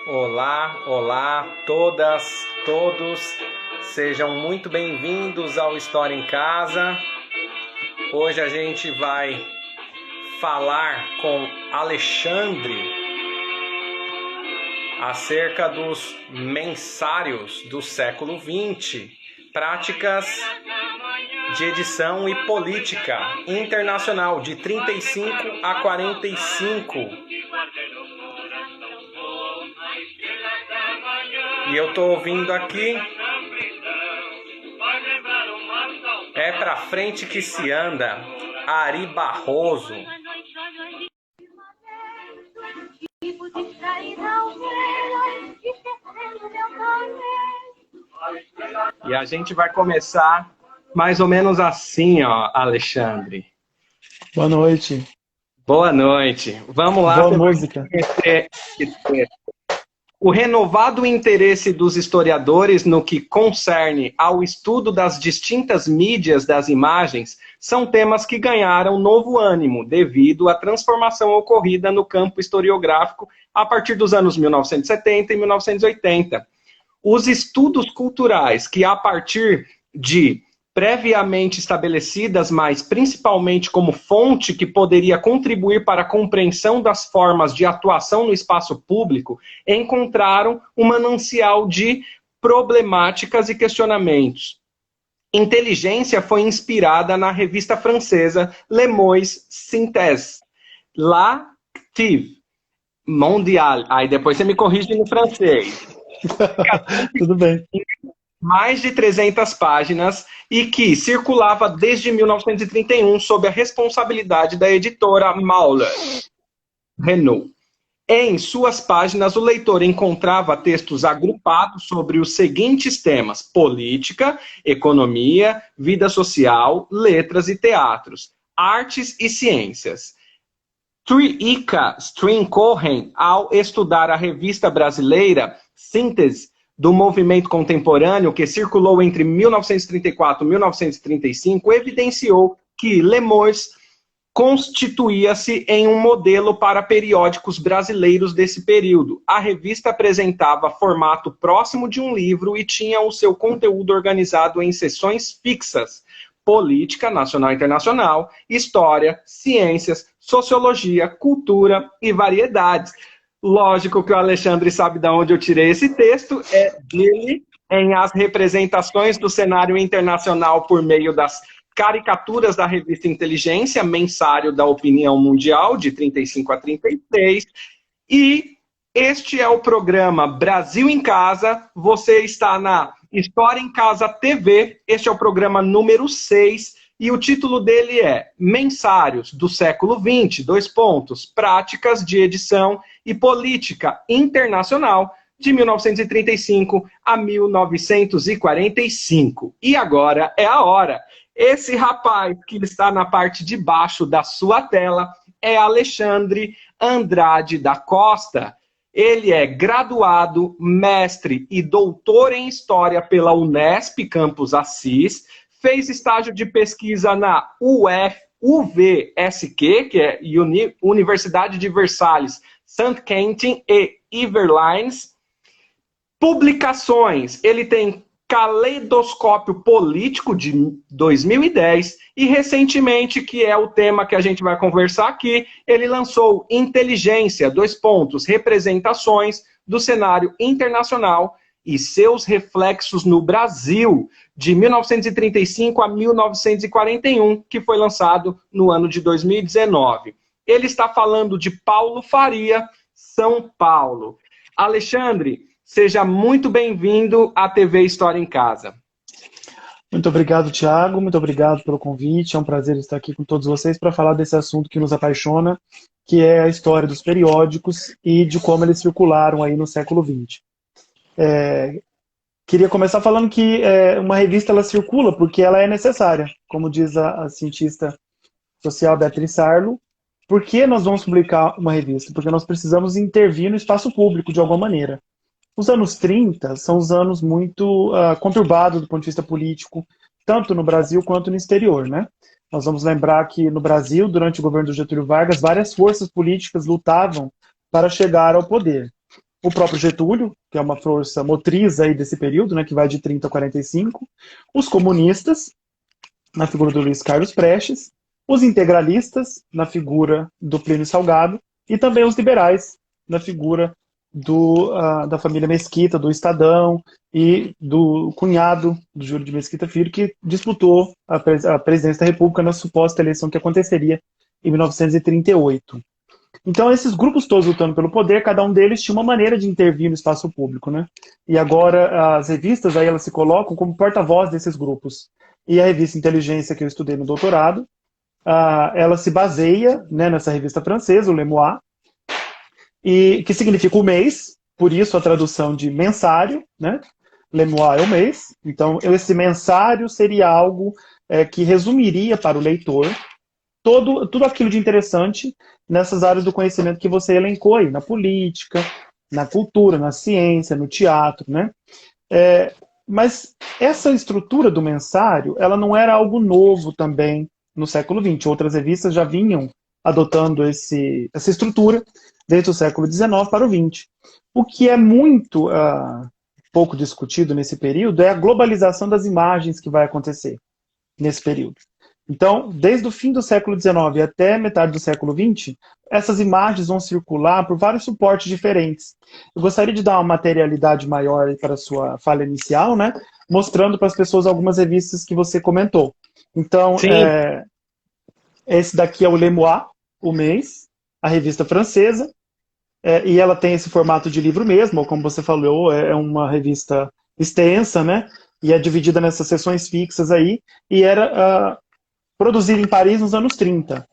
Olá, olá, todas, todos, sejam muito bem-vindos ao História em Casa. Hoje a gente vai falar com Alexandre acerca dos mensários do século XX, práticas de edição e política internacional de 35 a 45. E eu tô ouvindo aqui, é pra frente que se anda, Ari Barroso. E a gente vai começar mais ou menos assim, ó, Alexandre. Boa noite. Boa noite. Vamos lá. Boa música. O renovado interesse dos historiadores no que concerne ao estudo das distintas mídias das imagens são temas que ganharam novo ânimo devido à transformação ocorrida no campo historiográfico a partir dos anos 1970 e 1980. Os estudos culturais que, a partir de previamente estabelecidas, mas principalmente como fonte que poderia contribuir para a compreensão das formas de atuação no espaço público, encontraram um manancial de problemáticas e questionamentos. Inteligência foi inspirada na revista francesa Le Mois Synthèse, L'Active Mondial. Aí depois você me corrige no francês. Tudo bem. Mais de 300 páginas e que circulava desde 1931 sob a responsabilidade da editora Mauller Renault. Em suas páginas, o leitor encontrava textos agrupados sobre os seguintes temas: política, economia, vida social, letras e teatros, artes e ciências. Triika Steenkohen, ao estudar a revista brasileira Síntese do movimento contemporâneo, que circulou entre 1934 e 1935, evidenciou que Le Mois constituía-se em um modelo para periódicos brasileiros desse período. A revista apresentava formato próximo de um livro e tinha o seu conteúdo organizado em seções fixas: política, nacional e internacional, história, ciências, sociologia, cultura e variedades. Lógico que o Alexandre sabe de onde eu tirei esse texto, é dele, em As Representações do Cenário Internacional por meio das caricaturas da revista Inteligência, mensário da opinião mundial, de 35 a 36. E este é o programa Brasil em Casa. Você está na História em Casa TV. Este é o programa número 6. E o título dele é Mensários do século XX, práticas de edição e política internacional de 1935 a 1945. E agora é a hora. Esse rapaz que está na parte de baixo da sua tela é Alexandre Andrade da Costa. Ele é graduado, mestre e doutor em História pela Unesp Campus Assis, fez estágio de pesquisa na UVSQ, que é Universidade de Versalhes, St. Quentin e Yvelines. Publicações, ele tem Caleidoscópio Político, de 2010, e recentemente, que é o tema que a gente vai conversar aqui, ele lançou Inteligência, representações do cenário internacional e seus reflexos no Brasil, de 1935 a 1941, que foi lançado no ano de 2019. Ele está falando de Paulo Faria, São Paulo. Alexandre, seja muito bem-vindo à TV História em Casa. Muito obrigado, Thiago. Muito obrigado pelo convite. É um prazer estar aqui com todos vocês para falar desse assunto que nos apaixona, que é a história dos periódicos e de como eles circularam aí no século XX. Queria começar falando que uma revista ela circula porque ela é necessária, como diz a cientista social Beatriz Sarlo. Por que nós vamos publicar uma revista? Porque nós precisamos intervir no espaço público de alguma maneira. Os anos 30 são os anos muito conturbados do ponto de vista político, tanto no Brasil quanto no exterior, né? Nós vamos lembrar que no Brasil, durante o governo do Getúlio Vargas, várias forças políticas lutavam para chegar ao poder. o próprio Getúlio, que é uma força motriz aí desse período, né, que vai de 30 a 45, os comunistas, na figura do Luiz Carlos Prestes, os integralistas, na figura do Plínio Salgado, e também os liberais, na figura da família Mesquita, do Estadão, e do cunhado do Júlio de Mesquita Filho, que disputou a presidência da República na suposta eleição que aconteceria em 1938. Então, esses grupos todos lutando pelo poder, cada um deles tinha uma maneira de intervir no espaço público, né? E agora as revistas aí elas se colocam como porta-voz desses grupos. E a revista Inteligência, que eu estudei no doutorado, ela se baseia, né, nessa revista francesa, o Le Mois, e que significa o mês, por isso a tradução de mensário, né? Le Mois é o mês. Então, esse mensário seria algo que resumiria para o leitor tudo aquilo de interessante nessas áreas do conhecimento que você elencou aí, na política, na cultura, na ciência, no teatro, né? Mas essa estrutura do mensário, ela não era algo novo também no século XX. Outras revistas já vinham adotando essa estrutura desde o século XIX para o XX. O que é muito pouco discutido nesse período é a globalização das imagens que vai acontecer nesse período. Então, desde o fim do século XIX até metade do século XX, essas imagens vão circular por vários suportes diferentes. Eu gostaria de dar uma materialidade maior para a sua fala inicial, né? Mostrando para as pessoas algumas revistas que você comentou. Então, esse daqui é o Le Mois, o mês, a revista francesa, e ela tem esse formato de livro mesmo, ou como você falou, é uma revista extensa, né? E é dividida nessas seções fixas aí, e era produzida em Paris nos anos 30.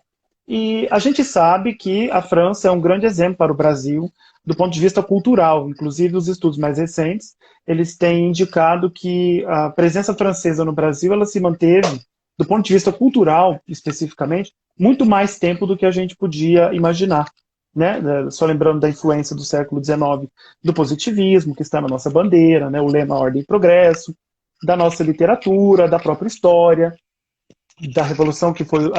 E a gente sabe que a França é um grande exemplo para o Brasil do ponto de vista cultural. Inclusive, os estudos mais recentes, eles têm indicado que a presença francesa no Brasil, ela se manteve, do ponto de vista cultural, especificamente, muito mais tempo do que a gente podia imaginar. Né? Só lembrando da influência do século XIX, do positivismo, que está na nossa bandeira, né? O lema Ordem e Progresso, da nossa literatura, da própria história, da Revolução, que foi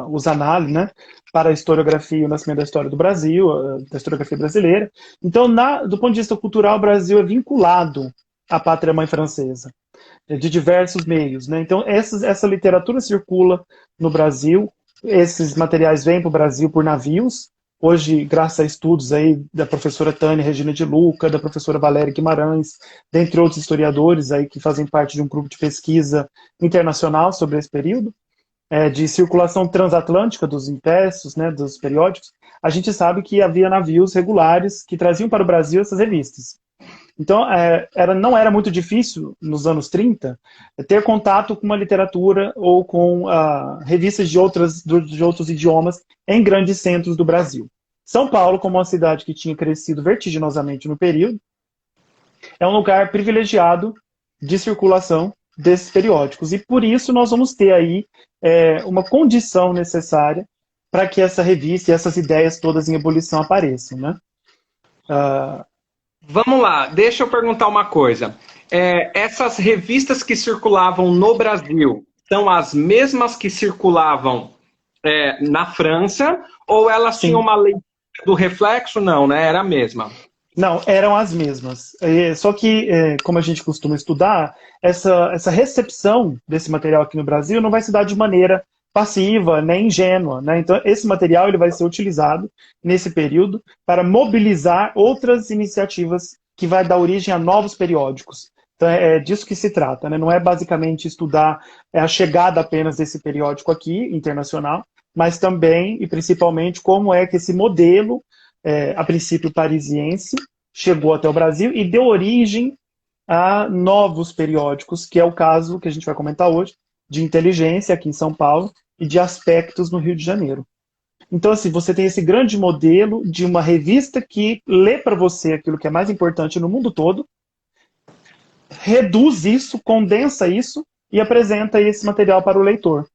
os análises, né, para a historiografia e o nascimento da história do Brasil, da historiografia brasileira. Então, do ponto de vista cultural, o Brasil é vinculado à pátria-mãe francesa, de diversos meios. Né? Então, essa literatura circula no Brasil, esses materiais vêm para o Brasil por navios. Hoje, graças a estudos aí da professora Tânia Regina de Luca, da professora Valéria Guimarães, dentre outros historiadores aí que fazem parte de um grupo de pesquisa internacional sobre esse período, de circulação transatlântica dos impressos, né, dos periódicos, a gente sabe que havia navios regulares que traziam para o Brasil essas revistas. Então, não era muito difícil, nos anos 30, ter contato com uma literatura ou com revistas de outros idiomas em grandes centros do Brasil. São Paulo, como uma cidade que tinha crescido vertiginosamente no período, é um lugar privilegiado de circulação desses periódicos. E por isso nós vamos ter aí uma condição necessária para que essa revista e essas ideias todas em ebulição apareçam. Né? Vamos lá, deixa eu perguntar uma coisa. Essas revistas que circulavam no Brasil são as mesmas que circulavam na França, ou elas tinham uma lei do reflexo? Não, né? Era a mesma. Não, eram as mesmas. Só que, como a gente costuma estudar, essa recepção desse material aqui no Brasil não vai se dar de maneira passiva, nem ingênua. Né? Então, esse material ele vai ser utilizado nesse período para mobilizar outras iniciativas que vai dar origem a novos periódicos. Então, é disso que se trata. Né? Não é basicamente estudar a chegada apenas desse periódico aqui, internacional, mas também e principalmente como é que esse modelo a princípio parisiense, chegou até o Brasil e deu origem a novos periódicos, que é o caso que a gente vai comentar hoje, de Inteligência aqui em São Paulo e de Aspectos no Rio de Janeiro. Então, assim, você tem esse grande modelo de uma revista que lê para você aquilo que é mais importante no mundo todo, reduz isso, condensa isso e apresenta esse material para o leitor.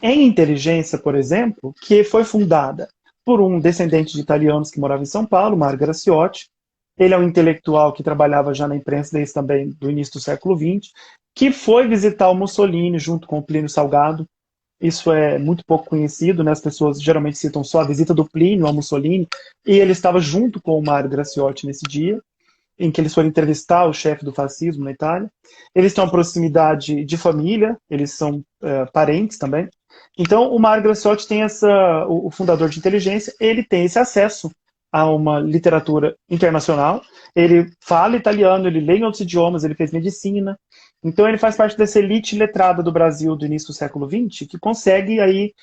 Em Inteligência, por exemplo, que foi fundada por um descendente de italianos que morava em São Paulo, Mário Graciotti. Ele é um intelectual que trabalhava já na imprensa desde também do início do século XX, que foi visitar o Mussolini junto com o Plínio Salgado isso é muito pouco conhecido, né? As pessoas geralmente citam só a visita do Plínio ao Mussolini, e ele estava junto com o Mário Graciotti nesse dia, em que eles foram entrevistar o chefe do fascismo na Itália. Eles têm uma proximidade de família, eles são parentes também. Então, o Mário Graciotti tem o fundador de inteligência, ele tem esse acesso a uma literatura internacional. Ele fala italiano, ele lê em outros idiomas, ele fez medicina. Então, ele faz parte dessa elite letrada do Brasil do início do século XX, que consegue aí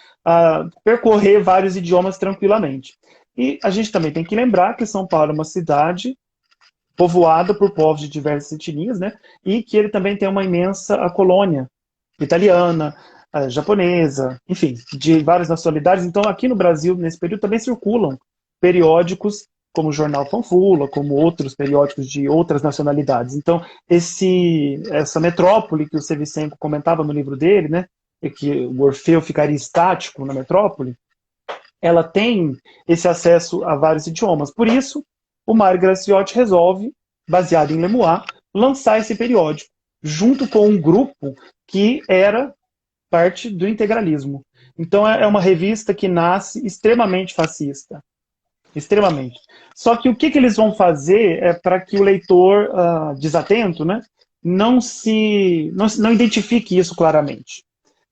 percorrer vários idiomas tranquilamente. E a gente também tem que lembrar que São Paulo é uma cidade povoada por povos de diversas etnias, né? E que ele também tem uma imensa colônia italiana, japonesa, enfim, de várias nacionalidades. Então, aqui no Brasil, nesse período, também circulam periódicos como o Jornal Panfula, como outros periódicos de outras nacionalidades. Então, essa metrópole que o Sevicenko comentava no livro dele, né? E que o Orfeu ficaria estático na metrópole, ela tem esse acesso a vários idiomas. Por isso, o Mário Graciotti resolve, baseado em Lemoine, lançar esse periódico, junto com um grupo que era parte do integralismo. Então é uma revista que nasce extremamente fascista. Extremamente. Só que o que eles vão fazer é para que o leitor desatento, né, não identifique isso claramente.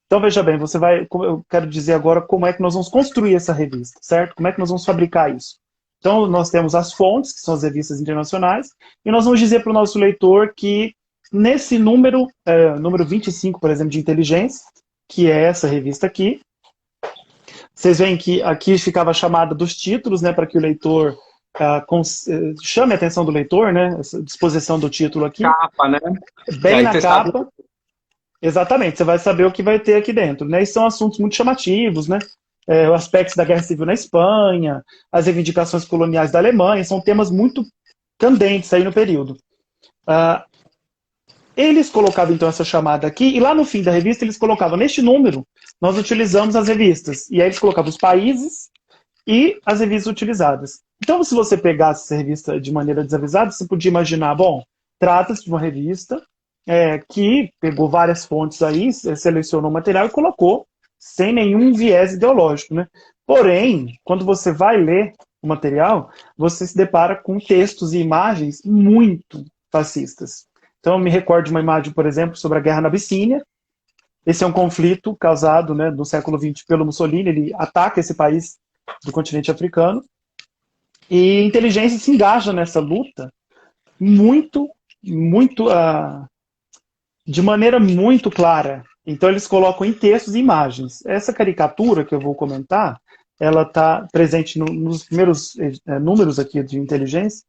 Então, veja bem, eu quero dizer agora como é que nós vamos construir essa revista, certo? Como é que nós vamos fabricar isso? Então, nós temos as fontes, que são as revistas internacionais, e nós vamos dizer para o nosso leitor que nesse número 25, por exemplo, de inteligência, que é essa revista aqui, vocês veem que aqui ficava a chamada dos títulos, né, para que o leitor chame a atenção do leitor, né, essa disposição do título aqui. Capa, né? Bem na capa. Exatamente, você vai saber o que vai ter aqui dentro, né? E são assuntos muito chamativos, né? O aspecto da Guerra Civil na Espanha, as reivindicações coloniais da Alemanha, são temas muito candentes aí no período. Eles colocavam então essa chamada aqui, e lá no fim da revista eles colocavam, neste número, nós utilizamos as revistas. E aí eles colocavam os países e as revistas utilizadas. Então, se você pegasse essa revista de maneira desavisada, você podia imaginar, bom, trata-se de uma revista que pegou várias fontes aí, selecionou o material e colocou sem nenhum viés ideológico, né? Porém, quando você vai ler o material, você se depara com textos e imagens muito fascistas. Então, eu me recordo de uma imagem, por exemplo, sobre a guerra na Abissínia. Esse é um conflito causado, né, no século XX pelo Mussolini. Ele ataca esse país do continente africano. E a inteligência se engaja nessa luta de maneira muito clara. Então, eles colocam em textos e imagens. Essa caricatura que eu vou comentar, ela está presente nos primeiros números aqui de inteligência.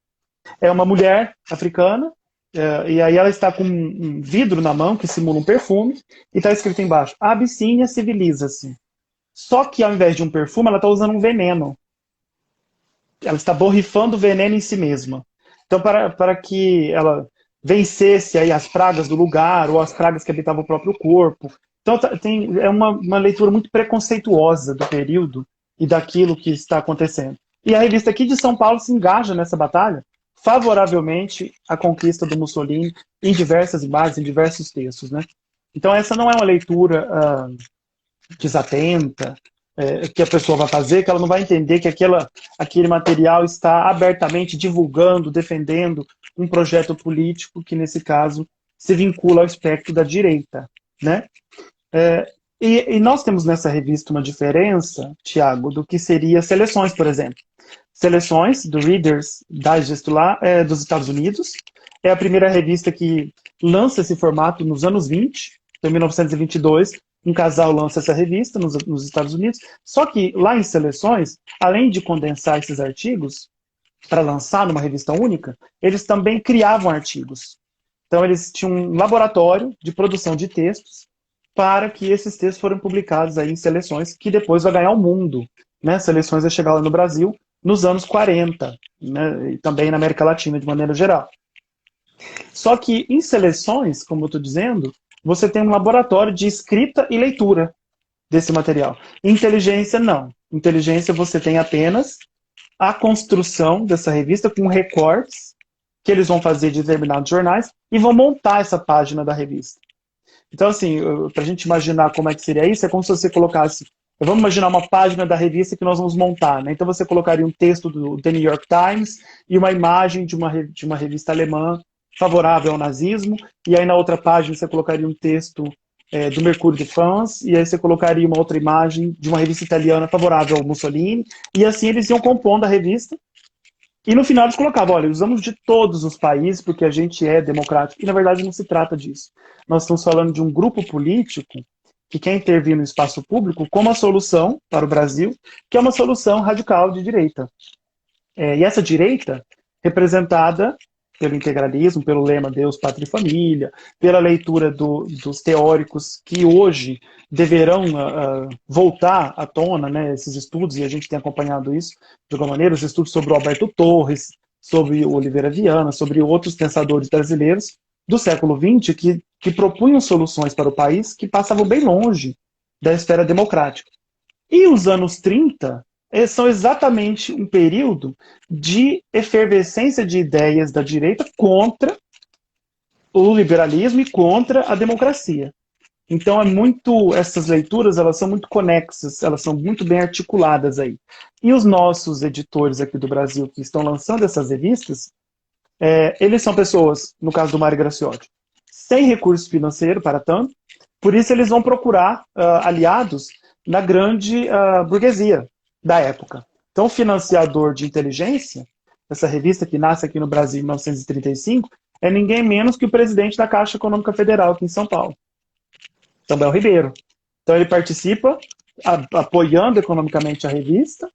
É uma mulher africana, e aí ela está com um vidro na mão que simula um perfume, e está escrito embaixo, a Abissínia civiliza-se. Só que ao invés de um perfume, ela está usando um veneno. Ela está borrifando veneno em si mesma. Então, para que ela vencesse aí as pragas do lugar, ou as pragas que habitavam o próprio corpo. Então, é uma leitura muito preconceituosa do período e daquilo que está acontecendo. E a revista aqui de São Paulo se engaja nessa batalha favoravelmente à conquista do Mussolini em diversas imagens, em diversos textos, né? Então, essa não é uma leitura desatenta, que a pessoa vai fazer, que ela não vai entender que aquele material está abertamente divulgando, defendendo um projeto político que, nesse caso, se vincula ao espectro da direita, né? E nós temos nessa revista uma diferença, Tiago, do que seria Seleções, por exemplo. Seleções, do Reader's Digest lá, dos Estados Unidos. É a primeira revista que lança esse formato nos anos 20, em 1922, um casal lança essa revista nos Estados Unidos. Só que lá em Seleções, além de condensar esses artigos para lançar numa revista única, eles também criavam artigos. Então eles tinham um laboratório de produção de textos para que esses textos foram publicados aí em Seleções, que depois vai ganhar o mundo, né? Seleções vai chegar lá no Brasil nos anos 40, né? E também na América Latina de maneira geral. Só que em Seleções, como eu estou dizendo, você tem um laboratório de escrita e leitura desse material. Inteligência, não. Inteligência, você tem apenas a construção dessa revista com recortes que eles vão fazer de determinados jornais e vão montar essa página da revista. Então, assim, para a gente imaginar como é que seria isso, é como se você colocasse... Vamos imaginar uma página da revista que nós vamos montar, né? Então você colocaria um texto do The New York Times e uma imagem de uma revista alemã favorável ao nazismo, e aí na outra página você colocaria um texto do Mercúrio de France, e aí você colocaria uma outra imagem de uma revista italiana favorável ao Mussolini, e assim eles iam compondo a revista, e no final eles colocavam, olha, usamos de todos os países porque a gente é democrático, e na verdade não se trata disso. Nós estamos falando de um grupo político que quer intervir no espaço público como a solução para o Brasil, que é uma solução radical de direita. E essa direita, representada pelo integralismo, pelo lema Deus, Pátria e Família, pela leitura dos teóricos que hoje deverão voltar à tona, né, esses estudos, e a gente tem acompanhado isso de alguma maneira, os estudos sobre o Alberto Torres, sobre o Oliveira Viana, sobre outros pensadores brasileiros do século XX que propunham soluções para o país que passavam bem longe da esfera democrática. E os anos 30 são exatamente um período de efervescência de ideias da direita contra o liberalismo e contra a democracia. Então essas leituras, elas são muito conexas, elas são muito bem articuladas aí. E os nossos editores aqui do Brasil que estão lançando essas revistas, eles são pessoas, no caso do Mário Graciotti, sem recurso financeiro para tanto, por isso eles vão procurar aliados na grande burguesia da época. Então, o financiador de inteligência, essa revista que nasce aqui no Brasil em 1935, é ninguém menos que o presidente da Caixa Econômica Federal aqui em São Paulo, Samuel Ribeiro. Então, ele participa apoiando economicamente a revista.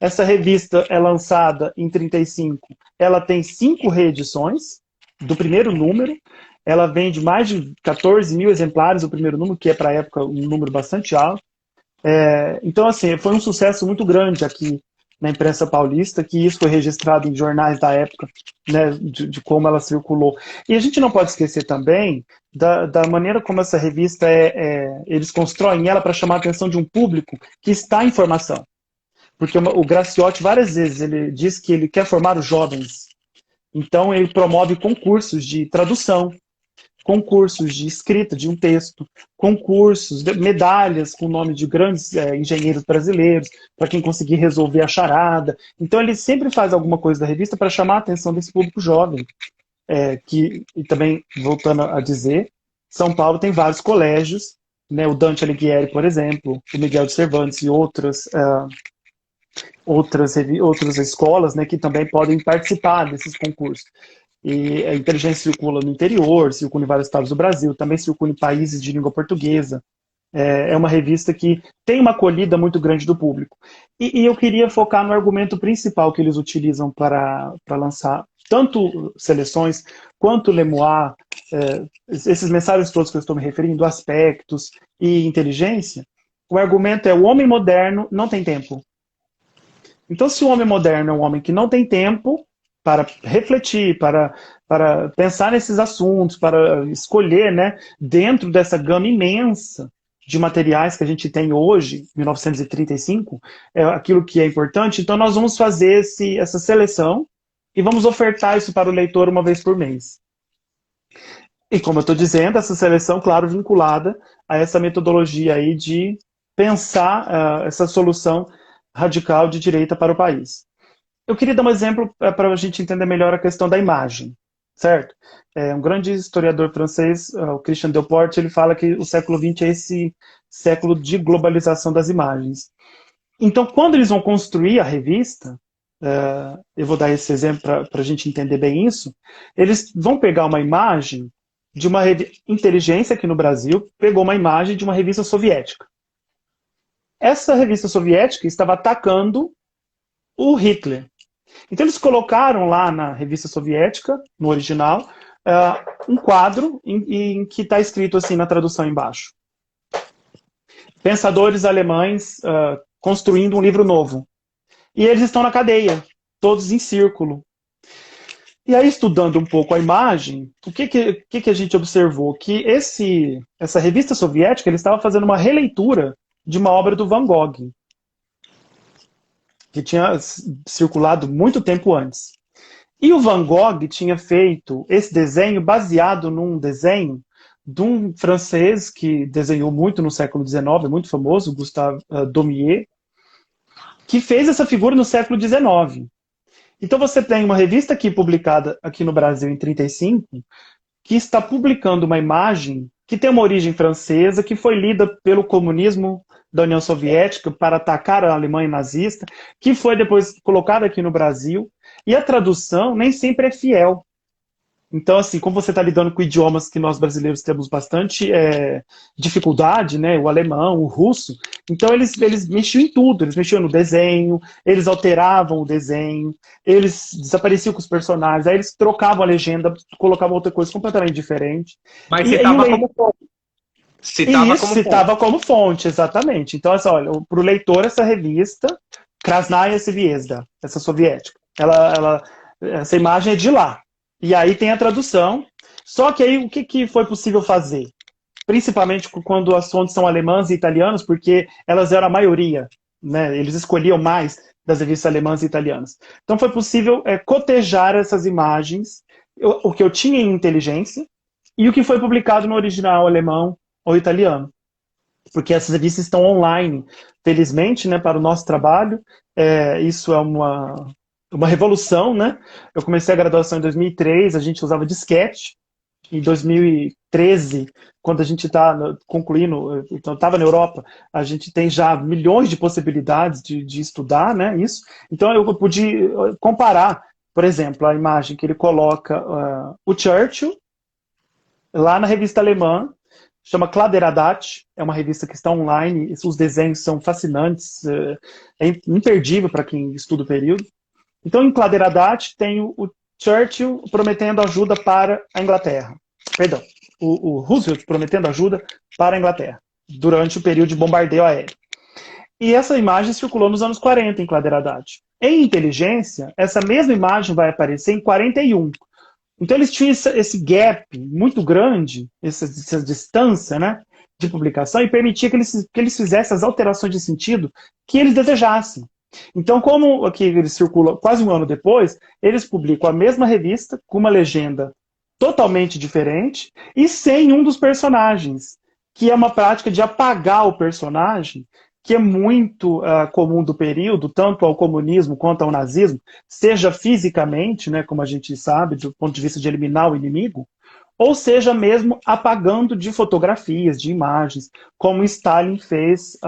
Essa revista é lançada em 1935, ela tem 5 reedições do primeiro número, ela vende mais de 14 mil exemplares o primeiro número, que é para a época um número bastante alto. Então, assim, foi um sucesso muito grande aqui na imprensa paulista, que isso foi registrado em jornais da época, né, de como ela circulou. E a gente não pode esquecer também da maneira como essa revista eles constroem ela para chamar a atenção de um público que está em formação. Porque o Graciotti, várias vezes, ele diz que ele quer formar os jovens. Então, ele promove concursos de tradução, concursos de escrita de um texto, concursos, medalhas com o nome de grandes engenheiros brasileiros, para quem conseguir resolver a charada. Então ele sempre faz alguma coisa da revista para chamar a atenção desse público jovem. E também, voltando a dizer, São Paulo tem vários colégios, né, o Dante Alighieri, por exemplo, o Miguel de Cervantes e outras escolas, né, que também podem participar desses concursos. E a inteligência circula no interior, circula em vários estados do Brasil, também circula em países de língua portuguesa. É uma revista que tem uma acolhida muito grande do público. E eu queria focar no argumento principal que eles utilizam para lançar tanto Seleções quanto Lemoir, esses mensagens todos que eu estou me referindo, aspectos e inteligência. O argumento é: o homem moderno não tem tempo. Então, se o homem moderno é um homem que não tem tempo para refletir, para pensar nesses assuntos, para escolher, né, dentro dessa gama imensa de materiais que a gente tem hoje, 1935, aquilo que é importante, então nós vamos fazer essa seleção e vamos ofertar isso para o leitor uma vez por mês. E como eu estou dizendo, essa seleção, claro, vinculada a essa metodologia aí de pensar essa solução radical de direita para o país. Eu queria dar um exemplo para a gente entender melhor a questão da imagem, certo? Um grande historiador francês, o Christian Delporte, ele fala que o século XX é esse século de globalização das imagens. Então, quando eles vão construir a revista, eu vou dar esse exemplo para a gente entender bem isso, eles vão pegar uma imagem de uma inteligência aqui no Brasil, pegou uma imagem de uma revista soviética. Essa revista soviética estava atacando o Hitler. Então eles colocaram lá na revista soviética, no original, um quadro em que está escrito assim na tradução embaixo: pensadores alemães construindo um livro novo. E eles estão na cadeia, todos em círculo. E aí, estudando um pouco a imagem, o que a gente observou? Que essa revista soviética, ele estava fazendo uma releitura de uma obra do Van Gogh, que tinha circulado muito tempo antes. E o Van Gogh tinha feito esse desenho baseado num desenho de um francês que desenhou muito no século XIX, é muito famoso, Gustave Daumier, que fez essa figura no século XIX. Então você tem uma revista aqui publicada aqui no Brasil em 35, que está publicando uma imagem que tem uma origem francesa, que foi lida pelo comunismo da União Soviética para atacar a Alemanha nazista, que foi depois colocada aqui no Brasil, e a tradução nem sempre é fiel. Então, assim, como você está lidando com idiomas que nós brasileiros temos bastante dificuldade, né? O alemão, o russo, então eles mexiam em tudo, eles mexiam no desenho, eles alteravam o desenho, eles desapareciam com os personagens, aí eles trocavam a legenda, colocavam outra coisa completamente diferente. Mas citava como fonte. Citava como fonte, exatamente. Então, assim, olha, para o leitor, essa revista, Krasnaya Zvezda, essa soviética, essa imagem é de lá. E aí tem a tradução. Só que aí o que foi possível fazer? Principalmente quando as fontes são alemãs e italianas, porque elas eram a maioria, né? Eles escolhiam mais das revistas alemãs e italianas. Então foi possível cotejar essas imagens, o que eu tinha em inteligência, e o que foi publicado no original alemão ou italiano. Porque essas revistas estão online, felizmente, né, para o nosso trabalho. Isso é uma revolução, né? Eu comecei a graduação em 2003, a gente usava disquete. Em 2013, quando a gente está concluindo, então estava na Europa, a gente tem já milhões de possibilidades de estudar, né? Isso. Então eu pude comparar, por exemplo, a imagem que ele coloca o Churchill lá na revista alemã, chama Kladderadat, é uma revista que está online, os desenhos são fascinantes, é imperdível para quem estuda o período. Então, em Kladderadat, tem o Churchill prometendo ajuda para a Inglaterra. Perdão, o Roosevelt prometendo ajuda para a Inglaterra, durante o período de bombardeio aéreo. E essa imagem circulou nos anos 40 em Kladderadat. Em inteligência, essa mesma imagem vai aparecer em 41. Então eles tinham esse gap muito grande, essa distância, né, de publicação, e permitia que eles fizessem as alterações de sentido que eles desejassem. Então, como aqui eles circulam quase um ano depois, eles publicam a mesma revista com uma legenda totalmente diferente e sem um dos personagens, que é uma prática de apagar o personagem, que é muito comum do período, tanto ao comunismo quanto ao nazismo, seja fisicamente, né, como a gente sabe, do ponto de vista de eliminar o inimigo, ou seja mesmo apagando de fotografias, de imagens, como Stalin fez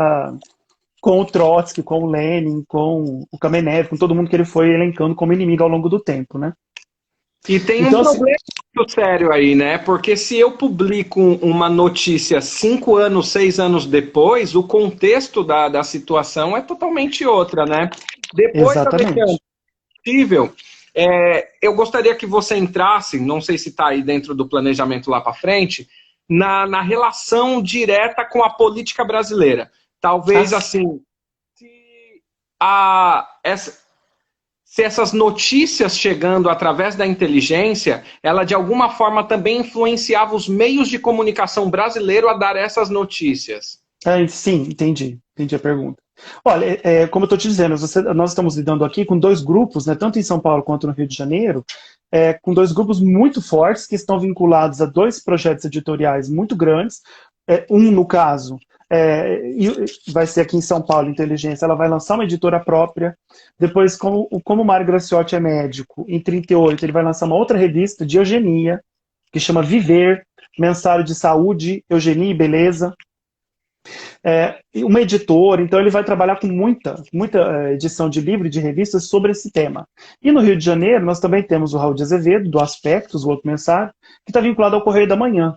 com o Trotsky, com o Lenin, com o Kamenev, com todo mundo que ele foi elencando como inimigo ao longo do tempo, né? E tem então, um problema muito sério aí, né? Porque se eu publico uma notícia 5 anos, 6 anos depois, o contexto da situação é totalmente outra, né? Depois da possível, eu gostaria que você entrasse, não sei se está aí dentro do planejamento lá para frente, na relação direta com a política brasileira. Talvez assim, se essas notícias chegando através da inteligência, ela de alguma forma também influenciava os meios de comunicação brasileiro a dar essas notícias. Sim, entendi a pergunta. Olha, como eu estou te dizendo, nós estamos lidando aqui com dois grupos, né, tanto em São Paulo quanto no Rio de Janeiro, com dois grupos muito fortes que estão vinculados a dois projetos editoriais muito grandes. No caso, vai ser aqui em São Paulo, Inteligência, ela vai lançar uma editora própria. Depois, como o Mário Graciotti é médico, em 38 ele vai lançar uma outra revista de eugenia, que chama Viver, mensário de saúde, eugenia e beleza. Uma editora, então ele vai trabalhar com muita edição de livro e de revistas sobre esse tema. E no Rio de Janeiro, nós também temos o Raul de Azevedo, do Aspectos, o outro mensário, que está vinculado ao Correio da Manhã.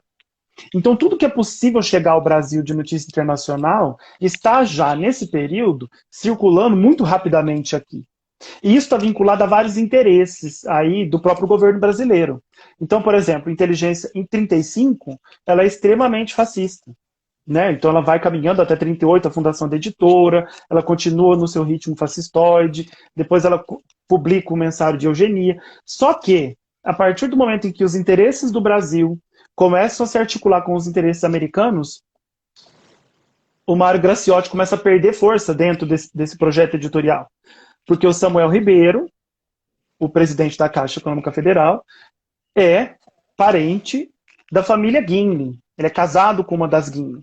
Então, tudo que é possível chegar ao Brasil de notícia internacional está já, nesse período, circulando muito rapidamente aqui. E isso está vinculado a vários interesses aí do próprio governo brasileiro. Então, por exemplo, Inteligência em 35, ela é extremamente fascista. Né? Então ela vai caminhando até 38, a fundação da editora, ela continua no seu ritmo fascistoide, depois ela publica o mensário de eugenia. Só que, a partir do momento em que os interesses do Brasil começam a se articular com os interesses americanos, o Mário Graciotti começa a perder força dentro desse projeto editorial. Porque o Samuel Ribeiro, o presidente da Caixa Econômica Federal, é parente da família Guinle. Ele é casado com uma das Guinea.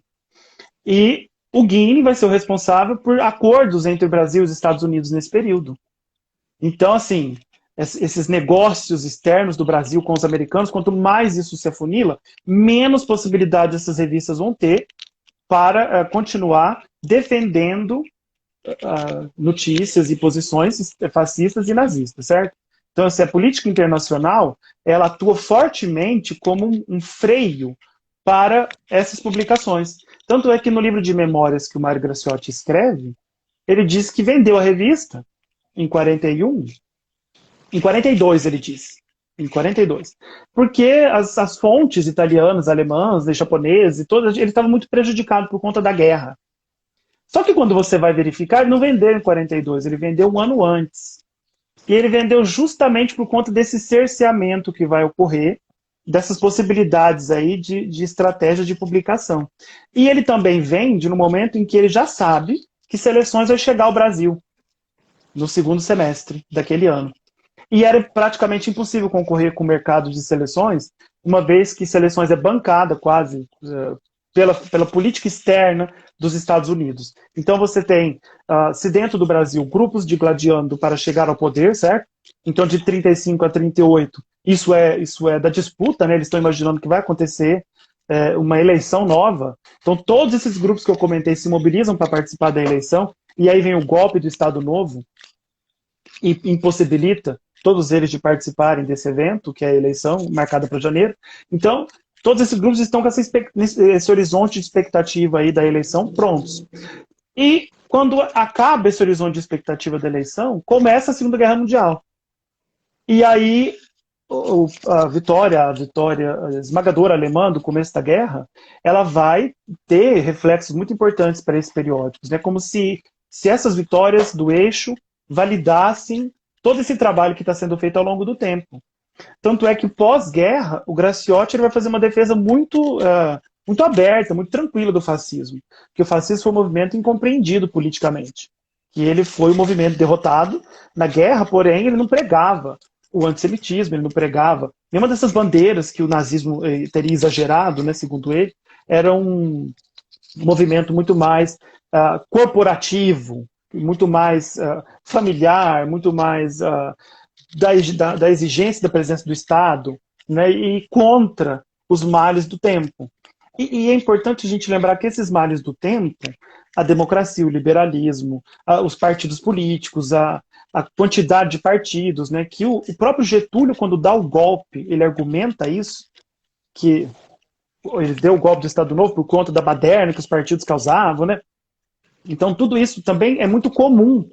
E o Guinea vai ser o responsável por acordos entre o Brasil e os Estados Unidos nesse período. Então, assim, esses negócios externos do Brasil com os americanos, quanto mais isso se afunila, menos possibilidade essas revistas vão ter para continuar defendendo notícias e posições fascistas e nazistas, certo? Então, assim, a política internacional, ela atua fortemente como um freio para essas publicações. Tanto é que no livro de memórias que o Mário Graciotti escreve, ele diz que vendeu a revista em 41, em 42 ele diz, em 42, porque as fontes italianas, alemãs, japonesas, todas, ele estava muito prejudicado por conta da guerra. Só que quando você vai verificar, ele não vendeu em 42, ele vendeu um ano antes. E ele vendeu justamente por conta desse cerceamento que vai ocorrer, dessas possibilidades aí de estratégia de publicação. E ele também vende no momento em que ele já sabe que Seleções vai chegar ao Brasil, no segundo semestre daquele ano. E era praticamente impossível concorrer com o mercado de Seleções, uma vez que Seleções é bancada quase pela política externa dos Estados Unidos. Então você tem, se dentro do Brasil, grupos de gladiando para chegar ao poder, certo? Então de 35 a 38, isso é da disputa, né? Eles estão imaginando que vai acontecer uma eleição nova. Então todos esses grupos que eu comentei se mobilizam para participar da eleição, e aí vem o golpe do Estado Novo e impossibilita todos eles de participarem desse evento, que é a eleição marcada para janeiro. Então, todos esses grupos estão com esse horizonte de expectativa aí da eleição prontos. E quando acaba esse horizonte de expectativa da eleição, começa a Segunda Guerra Mundial. E aí a vitória esmagadora alemã do começo da guerra, ela vai ter reflexos muito importantes para esses periódicos, né? Como se essas vitórias do eixo validassem todo esse trabalho que está sendo feito ao longo do tempo. Tanto é que pós-guerra, o Graciotti vai fazer uma defesa muito aberta, muito tranquila do fascismo. Que o fascismo foi um movimento incompreendido politicamente. Que ele foi um movimento derrotado na guerra, porém ele não pregava o antissemitismo, ele não pregava nenhuma dessas bandeiras que o nazismo teria exagerado, né, segundo ele. Era um movimento muito mais corporativo, muito mais familiar, muito mais da exigência da presença do Estado, né, e contra os males do tempo. E é importante a gente lembrar que esses males do tempo, a democracia, o liberalismo, os partidos políticos, a quantidade de partidos, né, que o próprio Getúlio, quando dá o golpe, ele argumenta isso, que ele deu o golpe do Estado Novo por conta da baderna que os partidos causavam, né? Então, tudo isso também é muito comum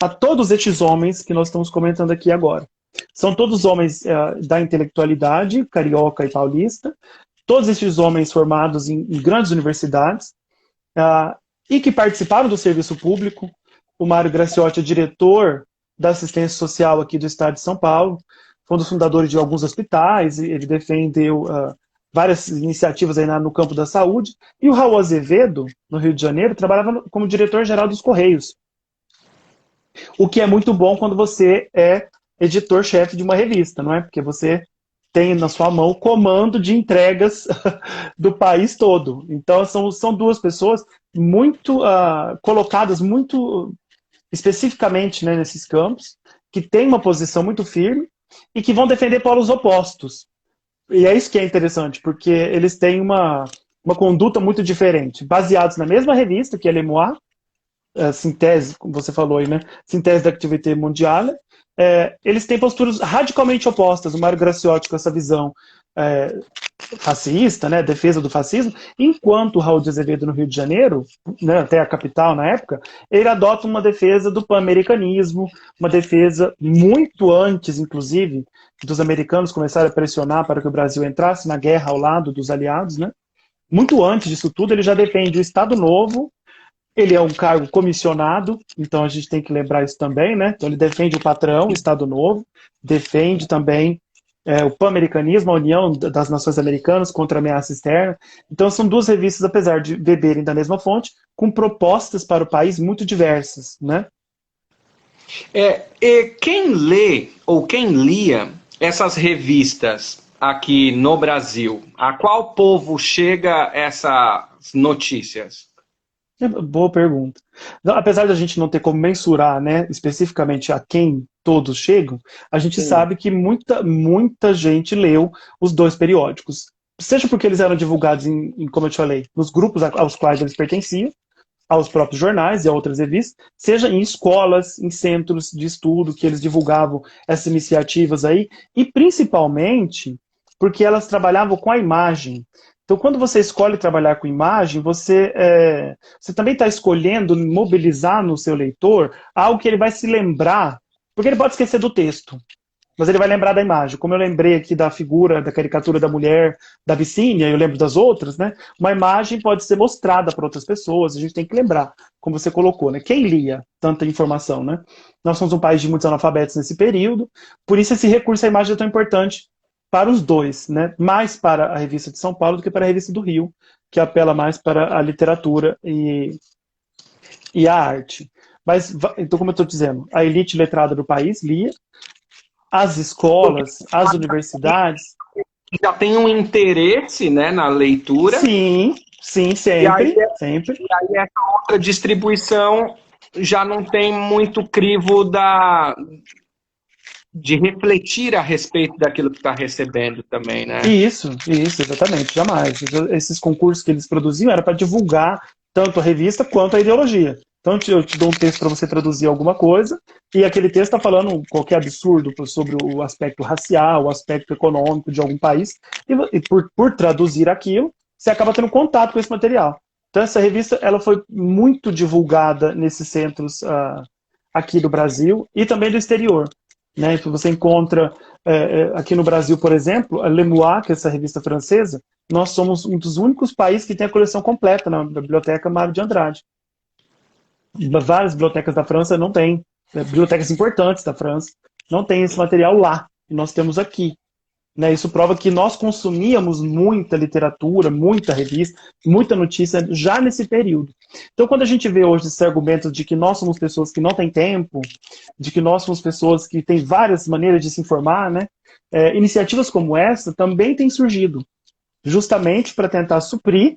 a todos estes homens que nós estamos comentando aqui agora. São todos homens da intelectualidade, carioca e paulista, todos estes homens formados em grandes universidades e que participaram do serviço público. O Mário Graciotti é diretor da assistência social aqui do estado de São Paulo, foi um dos fundadores de alguns hospitais, ele defendeu várias iniciativas aí no campo da saúde, e o Raul Azevedo, no Rio de Janeiro, trabalhava como diretor-geral dos Correios. O que é muito bom quando você é editor-chefe de uma revista, não é? Porque você tem na sua mão o comando de entregas do país todo. Então, são duas pessoas muito colocadas muito especificamente, né, nesses campos, que têm uma posição muito firme e que vão defender polos opostos. E é isso que é interessante, porque eles têm uma conduta muito diferente, baseados na mesma revista, que é Lemoir, Síntese, como você falou aí, né? Síntese da Activité Mondiale. Eles têm posturas radicalmente opostas. O Mário Graciotti com essa visão fascista, né, defesa do fascismo, enquanto o Raul de Azevedo no Rio de Janeiro, né, até a capital na época, ele adota uma defesa do pan-americanismo, uma defesa muito antes, inclusive, dos americanos começarem a pressionar para que o Brasil entrasse na guerra ao lado dos aliados, né? Muito antes disso tudo, ele já defende o Estado Novo. Ele é um cargo comissionado, então a gente tem que lembrar isso também, né? Então ele defende o patrão, o Estado Novo, defende também o pan-americanismo, a União das Nações Americanas contra a ameaça externa. Então são duas revistas, apesar de beberem da mesma fonte, com propostas para o país muito diversas, né? E quem lê ou quem lia essas revistas aqui no Brasil? A qual povo chega essas notícias? Boa pergunta. Apesar da gente não ter como mensurar, né, especificamente a quem todos chegam, a gente Sim. sabe que muita gente leu os dois periódicos. Seja porque eles eram divulgados como eu te falei, nos grupos aos quais eles pertenciam, aos próprios jornais e a outras revistas, seja em escolas, em centros de estudo que eles divulgavam essas iniciativas aí, e principalmente porque elas trabalhavam com a imagem. Então, quando você escolhe trabalhar com imagem, você também está escolhendo mobilizar no seu leitor algo que ele vai se lembrar, porque ele pode esquecer do texto, mas ele vai lembrar da imagem. Como eu lembrei aqui da figura, da caricatura da mulher, da Vicínia, eu lembro das outras, né? Uma imagem pode ser mostrada para outras pessoas, a gente tem que lembrar, como você colocou, né? Quem lia tanta informação, né? Nós somos um país de muitos analfabetos nesse período, por isso esse recurso à imagem é tão importante para os dois, né? Mais para a revista de São Paulo do que para a revista do Rio, que apela mais para a literatura e a arte. Mas, então, como eu estou dizendo, a elite letrada do país lia, as escolas, as universidades. Já tem um interesse, né, na leitura. Sim, sim, sempre, sempre. E aí essa outra distribuição já não tem muito crivo de refletir a respeito daquilo que está recebendo também, né? Isso, exatamente, jamais. Esses concursos que eles produziam era para divulgar tanto a revista quanto a ideologia. Então eu te dou um texto para você traduzir alguma coisa, e aquele texto está falando qualquer absurdo sobre o aspecto racial, o aspecto econômico de algum país, e por traduzir aquilo, você acaba tendo contato com esse material. Então essa revista ela foi muito divulgada nesses centros aqui do Brasil e também do exterior. Né? Então você encontra aqui no Brasil, por exemplo, a Le Moi, que é essa revista francesa, nós somos um dos únicos países que tem a coleção completa na Biblioteca Mário de Andrade. Várias bibliotecas da França não têm, bibliotecas importantes da França, não tem esse material lá, e nós temos aqui. Né? Isso prova que nós consumíamos muita literatura, muita revista, muita notícia já nesse período. Então, quando a gente vê hoje esses argumentos de que nós somos pessoas que não têm tempo, de que nós somos pessoas que têm várias maneiras de se informar, né? Iniciativas como essa também têm surgido, justamente para tentar suprir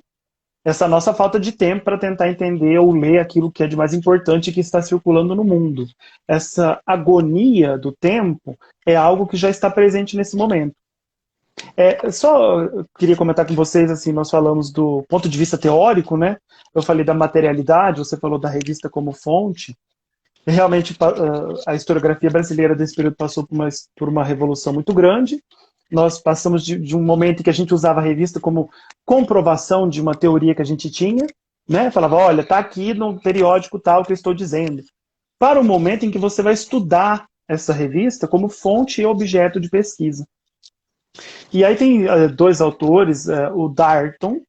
essa nossa falta de tempo para tentar entender ou ler aquilo que é de mais importante que está circulando no mundo. Essa agonia do tempo é algo que já está presente nesse momento. Só queria comentar com vocês, assim, nós falamos do ponto de vista teórico, né? Eu falei da materialidade, você falou da revista como fonte. Realmente, a historiografia brasileira desse período passou por uma revolução muito grande. Nós passamos de um momento em que a gente usava a revista como comprovação de uma teoria que a gente tinha, né? Falava, olha, está aqui no periódico tal que eu estou dizendo. Para o momento em que você vai estudar essa revista como fonte e objeto de pesquisa. E aí tem dois autores, o Darton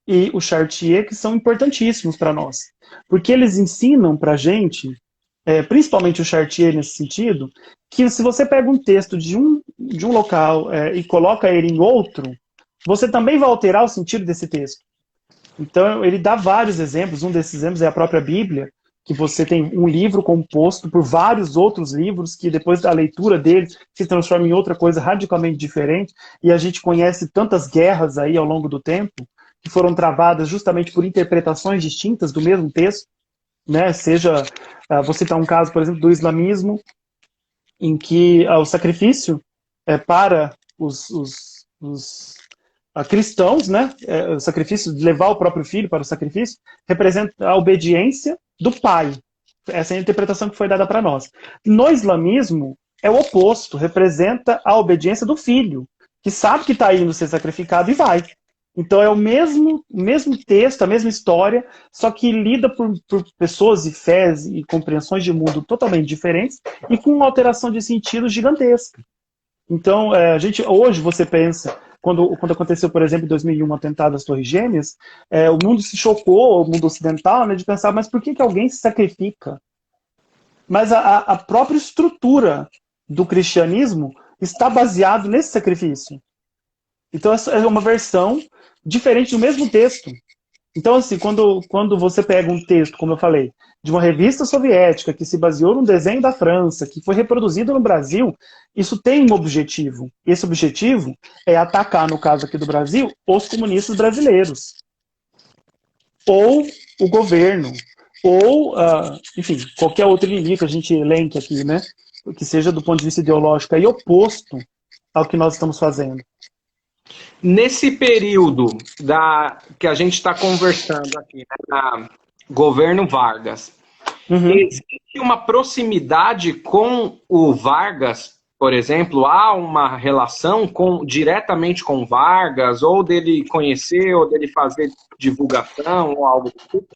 e o Chartier, que são importantíssimos para nós. Porque eles ensinam para a gente, principalmente o Chartier nesse sentido, que se você pega um texto de um local e coloca ele em outro, você também vai alterar o sentido desse texto. Então ele dá vários exemplos, um desses exemplos é a própria Bíblia, que você tem um livro composto por vários outros livros que depois da leitura deles se transforma em outra coisa radicalmente diferente, e a gente conhece tantas guerras aí ao longo do tempo que foram travadas justamente por interpretações distintas do mesmo texto, né? Seja, vou citar um caso, por exemplo, do islamismo, em que o sacrifício para os cristãos, né? O sacrifício de levar o próprio filho para o sacrifício representa a obediência do pai. Essa é a interpretação que foi dada para nós. No islamismo, é o oposto, representa a obediência do filho, que sabe que está indo ser sacrificado e vai. Então é o mesmo texto, a mesma história, só que lida por pessoas e fés e compreensões de mundo totalmente diferentes e com uma alteração de sentido gigantesca. Então, hoje você pensa, quando aconteceu, por exemplo, em 2001, o atentado às Torres Gêmeas, o mundo se chocou, o mundo ocidental, né, de pensar, mas por que alguém se sacrifica? Mas a própria estrutura do cristianismo está baseado nesse sacrifício. Então, essa é uma versão diferente do mesmo texto. Então, assim, quando você pega um texto, como eu falei, de uma revista soviética que se baseou num desenho da França, que foi reproduzido no Brasil, isso tem um objetivo. Esse objetivo é atacar, no caso aqui do Brasil, os comunistas brasileiros. Ou o governo, ou, enfim, qualquer outro inimigo que a gente elenque aqui, né? Que seja do ponto de vista ideológico aí oposto ao que nós estamos fazendo. Nesse período que a gente está conversando aqui, né, na governo Vargas, existe uma proximidade com o Vargas, por exemplo? Há uma relação diretamente com Vargas, ou dele conhecer, ou dele fazer divulgação, ou algo do tipo?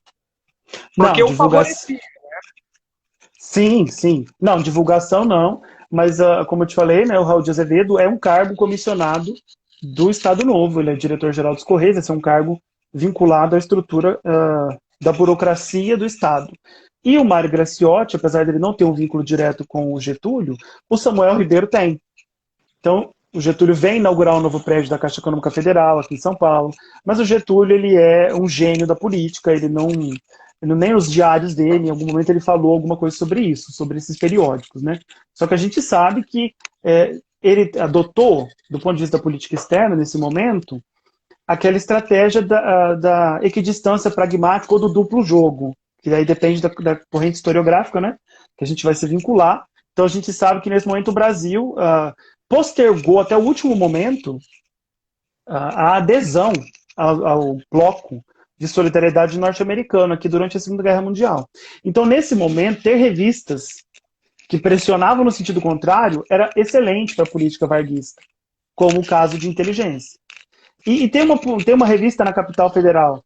Porque Não, eu favoreci. Sim, sim. Não, divulgação não, mas como eu te falei, né, o Raul de Azevedo é um cargo comissionado do Estado Novo, ele é diretor-geral dos Correios, esse é um cargo vinculado à estrutura da burocracia do Estado. E o Mário Graciotti, apesar dele não ter um vínculo direto com o Getúlio, o Samuel Ribeiro tem. Então, o Getúlio vem inaugurar um novo prédio da Caixa Econômica Federal, aqui em São Paulo, mas o Getúlio ele é um gênio da política, ele não nem nos diários dele, em algum momento ele falou alguma coisa sobre isso, sobre esses periódicos, né? Só que a gente sabe que ele adotou, do ponto de vista da política externa, nesse momento, aquela estratégia da equidistância pragmática ou do duplo jogo, que aí depende da corrente historiográfica, né? Que a gente vai se vincular. Então a gente sabe que nesse momento o Brasil postergou até o último momento a adesão ao bloco de solidariedade norte-americano aqui durante a Segunda Guerra Mundial. Então, nesse momento, ter revistas que pressionavam no sentido contrário era excelente para a política varguista, como o caso de Inteligência. E ter uma revista na capital federal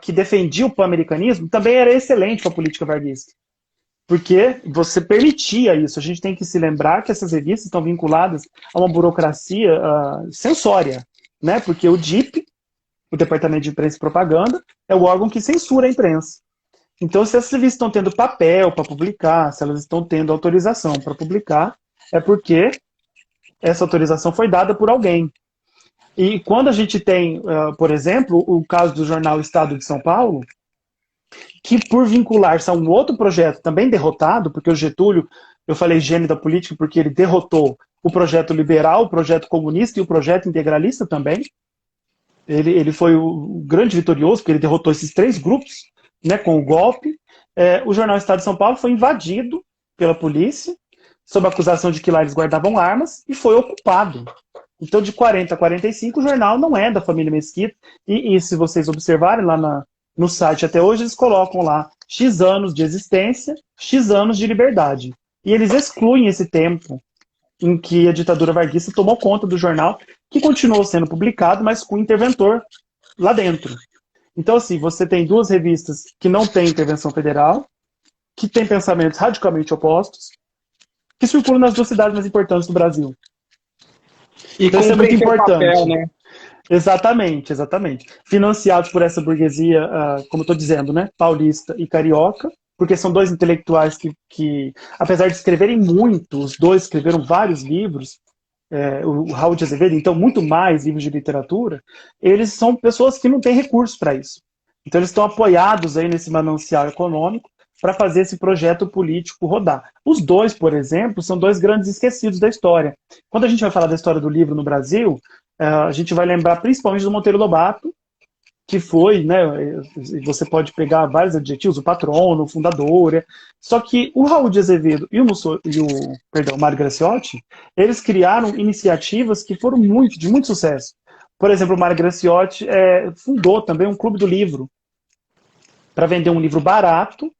que defendia o pan-americanismo também era excelente para a política varguista. Porque você permitia isso. A gente tem que se lembrar que essas revistas estão vinculadas a uma burocracia censória, né? Porque o DIP, o Departamento de Imprensa e Propaganda, é o órgão que censura a imprensa. Então, se essas revistas estão tendo papel para publicar, se elas estão tendo autorização para publicar, é porque essa autorização foi dada por alguém. E quando a gente tem, por exemplo, o caso do jornal Estado de São Paulo, que por vincular-se a um outro projeto também derrotado, porque o Getúlio, eu falei gênio da política porque ele derrotou o projeto liberal, o projeto comunista e o projeto integralista também. Ele foi o grande vitorioso, porque ele derrotou esses três grupos, né, com o golpe. O jornal Estado de São Paulo foi invadido pela polícia, sob a acusação de que lá eles guardavam armas, e foi ocupado. Então, de 40 a 45, o jornal não é da família Mesquita, e se vocês observarem lá no site até hoje, eles colocam lá X anos de existência, X anos de liberdade. E eles excluem esse tempo em que a ditadura varguista tomou conta do jornal, que continuou sendo publicado, mas com interventor lá dentro. Então, assim, você tem duas revistas que não têm intervenção federal, que têm pensamentos radicalmente opostos, que circulam nas duas cidades mais importantes do Brasil. E então, isso é muito importante. Papel, né? Exatamente, exatamente. Financiados por essa burguesia, como eu estou dizendo, né, paulista e carioca, porque são dois intelectuais que, apesar de escreverem muito, os dois escreveram vários livros, o Raul de Azevedo, então, muito mais livros de literatura, eles são pessoas que não têm recursos para isso. Então, eles estão apoiados aí nesse manancial econômico para fazer esse projeto político rodar. Os dois, por exemplo, são dois grandes esquecidos da história. Quando a gente vai falar da história do livro no Brasil, a gente vai lembrar principalmente do Monteiro Lobato, que foi, né, você pode pegar vários adjetivos, o patrono, o fundador, só que o Raul de Azevedo e o Mário Graciotti, eles criaram iniciativas que foram de muito sucesso. Por exemplo, o Mário Graciotti fundou também um clube do livro, para vender um livro barato,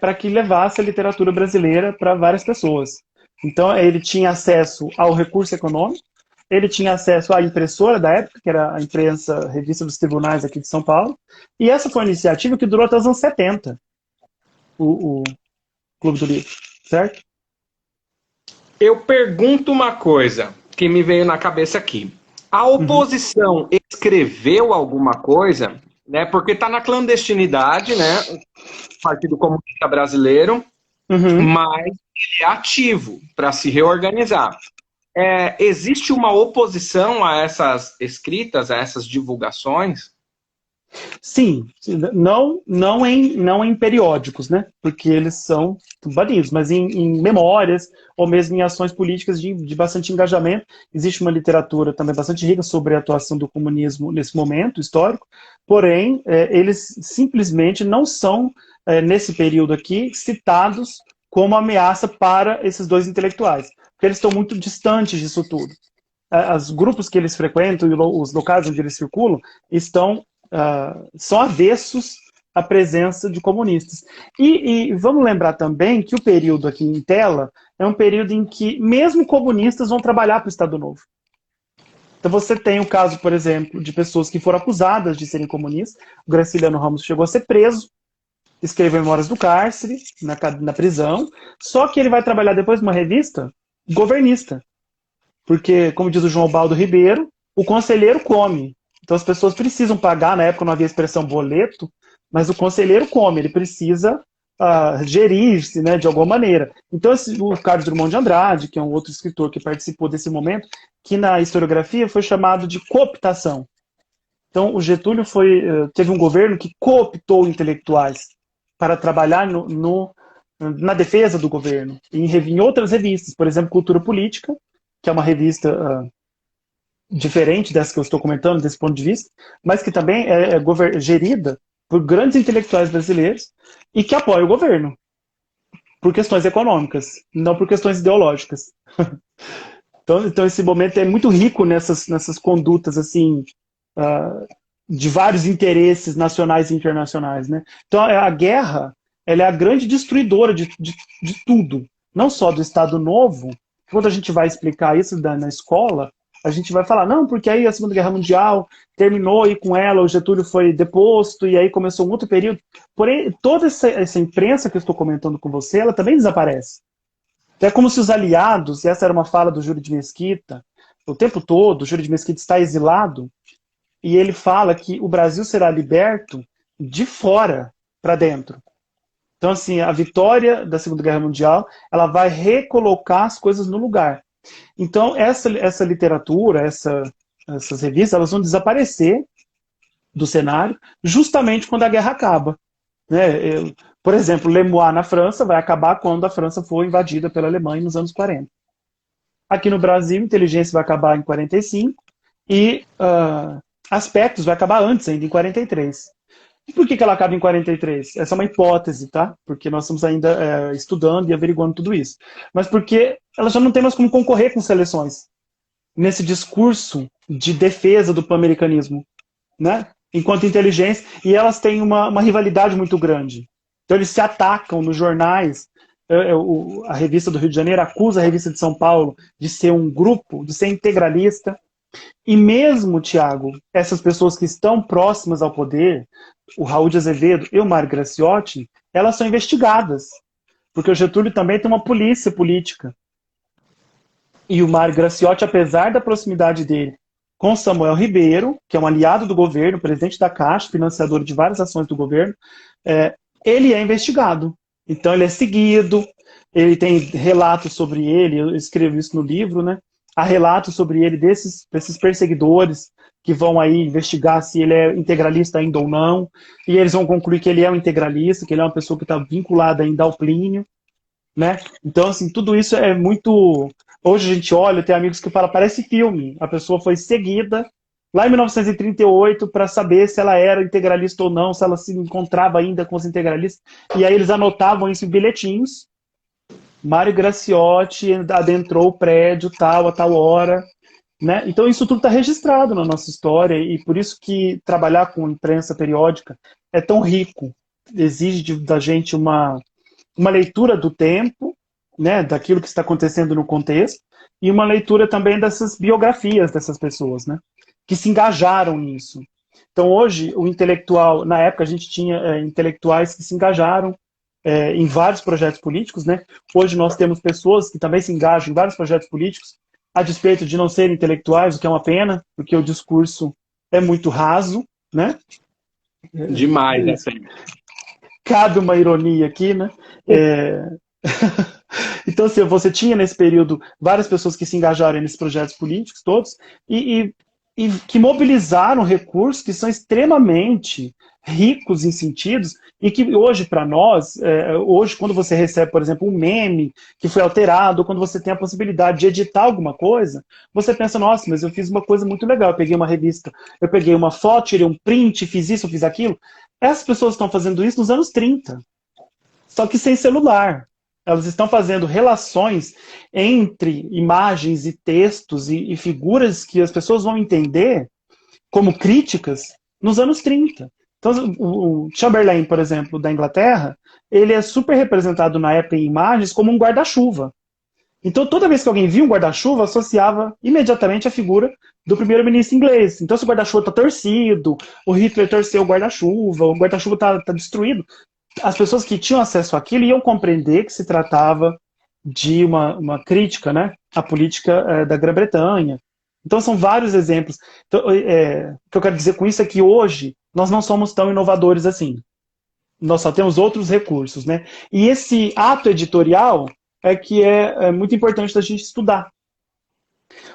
para que levasse a literatura brasileira para várias pessoas. Então, ele tinha acesso ao recurso econômico, ele tinha acesso à impressora da época, que era a imprensa Revista dos Tribunais aqui de São Paulo, e essa foi uma iniciativa que durou até os anos 70, o Clube do Livro, certo? Eu pergunto uma coisa que me veio na cabeça aqui. A oposição escreveu alguma coisa, né? Porque está na clandestinidade, né? O Partido Comunista Brasileiro, mas ele é ativo para se reorganizar. Existe uma oposição a essas escritas, a essas divulgações? Sim, não em periódicos, né? Porque eles são banidos, mas em memórias ou mesmo em ações políticas de bastante engajamento. Existe uma literatura também bastante rica sobre a atuação do comunismo nesse momento histórico, porém, eles simplesmente não são, nesse período aqui, citados como ameaça para esses dois intelectuais, porque eles estão muito distantes disso tudo. Os grupos que eles frequentam e os locais onde eles circulam estão são avessos à presença de comunistas. E vamos lembrar também que o período aqui em tela é um período em que mesmo comunistas vão trabalhar para o Estado Novo. Então você tem o caso, por exemplo, de pessoas que foram acusadas de serem comunistas. O Graciliano Ramos chegou a ser preso, escreveu Memórias do Cárcere, na prisão, só que ele vai trabalhar depois numa revista governista. Porque, como diz o João Baldo Ribeiro, o conselheiro come. Então as pessoas precisam pagar, na época não havia a expressão boleto, mas o conselheiro come, ele precisa gerir-se, né, de alguma maneira. Então o Carlos Drummond de Andrade, que é um outro escritor que participou desse momento, que na historiografia foi chamado de cooptação. Então o Getúlio teve um governo que cooptou intelectuais para trabalhar na defesa do governo, em outras revistas, por exemplo, Cultura Política, que é uma revista diferente dessa que eu estou comentando, desse ponto de vista, mas que também é gerida por grandes intelectuais brasileiros e que apoia o governo por questões econômicas, não por questões ideológicas. Então esse momento é muito rico nessas condutas assim de vários interesses nacionais e internacionais, né? Então a guerra, ela é a grande destruidora de tudo, não só do Estado Novo. Quando a gente vai explicar isso na escola, a gente vai falar, não, porque aí a Segunda Guerra Mundial terminou e com ela o Getúlio foi deposto e aí começou um outro período. Porém, toda essa imprensa que eu estou comentando com você, ela também desaparece. Então, é como se os aliados, e essa era uma fala do Júlio de Mesquita, o tempo todo, o Júlio de Mesquita está exilado e ele fala que o Brasil será liberto de fora para dentro. Então, assim, a vitória da Segunda Guerra Mundial, ela vai recolocar as coisas no lugar. Então, essa literatura, essas revistas, elas vão desaparecer do cenário justamente quando a guerra acaba. Né? Por exemplo, Le Moi na França vai acabar quando a França for invadida pela Alemanha nos anos 40. Aqui no Brasil, Inteligência vai acabar em 45 e Aspectos vai acabar antes ainda, em 43. E por que ela acaba em 43? Essa é uma hipótese, tá? Porque nós estamos ainda estudando e averiguando tudo isso. Mas porque ela já não tem mais como concorrer com seleções nesse discurso de defesa do pan-americanismo, né? Enquanto inteligência, e elas têm uma rivalidade muito grande. Então eles se atacam nos jornais. A revista do Rio de Janeiro acusa a revista de São Paulo de ser um grupo, de ser integralista. E mesmo, Tiago, essas pessoas que estão próximas ao poder, o Raul de Azevedo e o Mário Graciotti, elas são investigadas. Porque o Getúlio também tem uma polícia política. E o Mário Graciotti, apesar da proximidade dele com Samuel Ribeiro, que é um aliado do governo, presidente da Caixa, financiador de várias ações do governo, ele é investigado. Então ele é seguido, ele tem relatos sobre ele, eu escrevo isso no livro, né? Há relatos sobre ele desses perseguidores que vão aí investigar se ele é integralista ainda ou não, e eles vão concluir que ele é um integralista, que ele é uma pessoa que está vinculada ainda ao Plínio, né? Então, assim, tudo isso é muito... Hoje a gente olha, tem amigos que falam, parece filme, a pessoa foi seguida lá em 1938 para saber se ela era integralista ou não, se ela se encontrava ainda com os integralistas, e aí eles anotavam isso em bilhetinhos. Mário Graciotti adentrou o prédio tal, a tal hora, né? Então isso tudo está registrado na nossa história e por isso que trabalhar com imprensa periódica é tão rico. Exige da gente uma leitura do tempo, né? Daquilo que está acontecendo no contexto e uma leitura também dessas biografias dessas pessoas, né? Que se engajaram nisso. Então hoje o intelectual, na época a gente tinha intelectuais que se engajaram em vários projetos políticos, né? Hoje nós temos pessoas que também se engajam em vários projetos políticos, a despeito de não serem intelectuais, o que é uma pena, porque o discurso é muito raso, né? Demais, assim. Cabe uma ironia aqui, né? Então, assim, você tinha nesse período várias pessoas que se engajaram nesses projetos políticos todos, e e que mobilizaram recursos que são extremamente ricos em sentidos e que hoje, para nós, hoje, quando você recebe, por exemplo, um meme que foi alterado, ou quando você tem a possibilidade de editar alguma coisa, você pensa, nossa, mas eu fiz uma coisa muito legal, eu peguei uma revista, eu peguei uma foto, tirei um print, fiz isso, eu fiz aquilo. Essas pessoas estão fazendo isso nos anos 30, só que sem celular. Elas estão fazendo relações entre imagens e textos e figuras que as pessoas vão entender como críticas nos anos 30. Então, o Chamberlain, por exemplo, da Inglaterra, ele é super representado na época em imagens como um guarda-chuva. Então, toda vez que alguém via um guarda-chuva, associava imediatamente a figura do primeiro-ministro inglês. Então, se o guarda-chuva está torcido, o Hitler torceu o guarda-chuva está destruído, as pessoas que tinham acesso àquilo iam compreender que se tratava de uma crítica, né, à política da Grã-Bretanha. Então, são vários exemplos. Então, o que eu quero dizer com isso é que hoje nós não somos tão inovadores assim. Nós só temos outros recursos, né? E esse ato editorial é que é muito importante da gente estudar.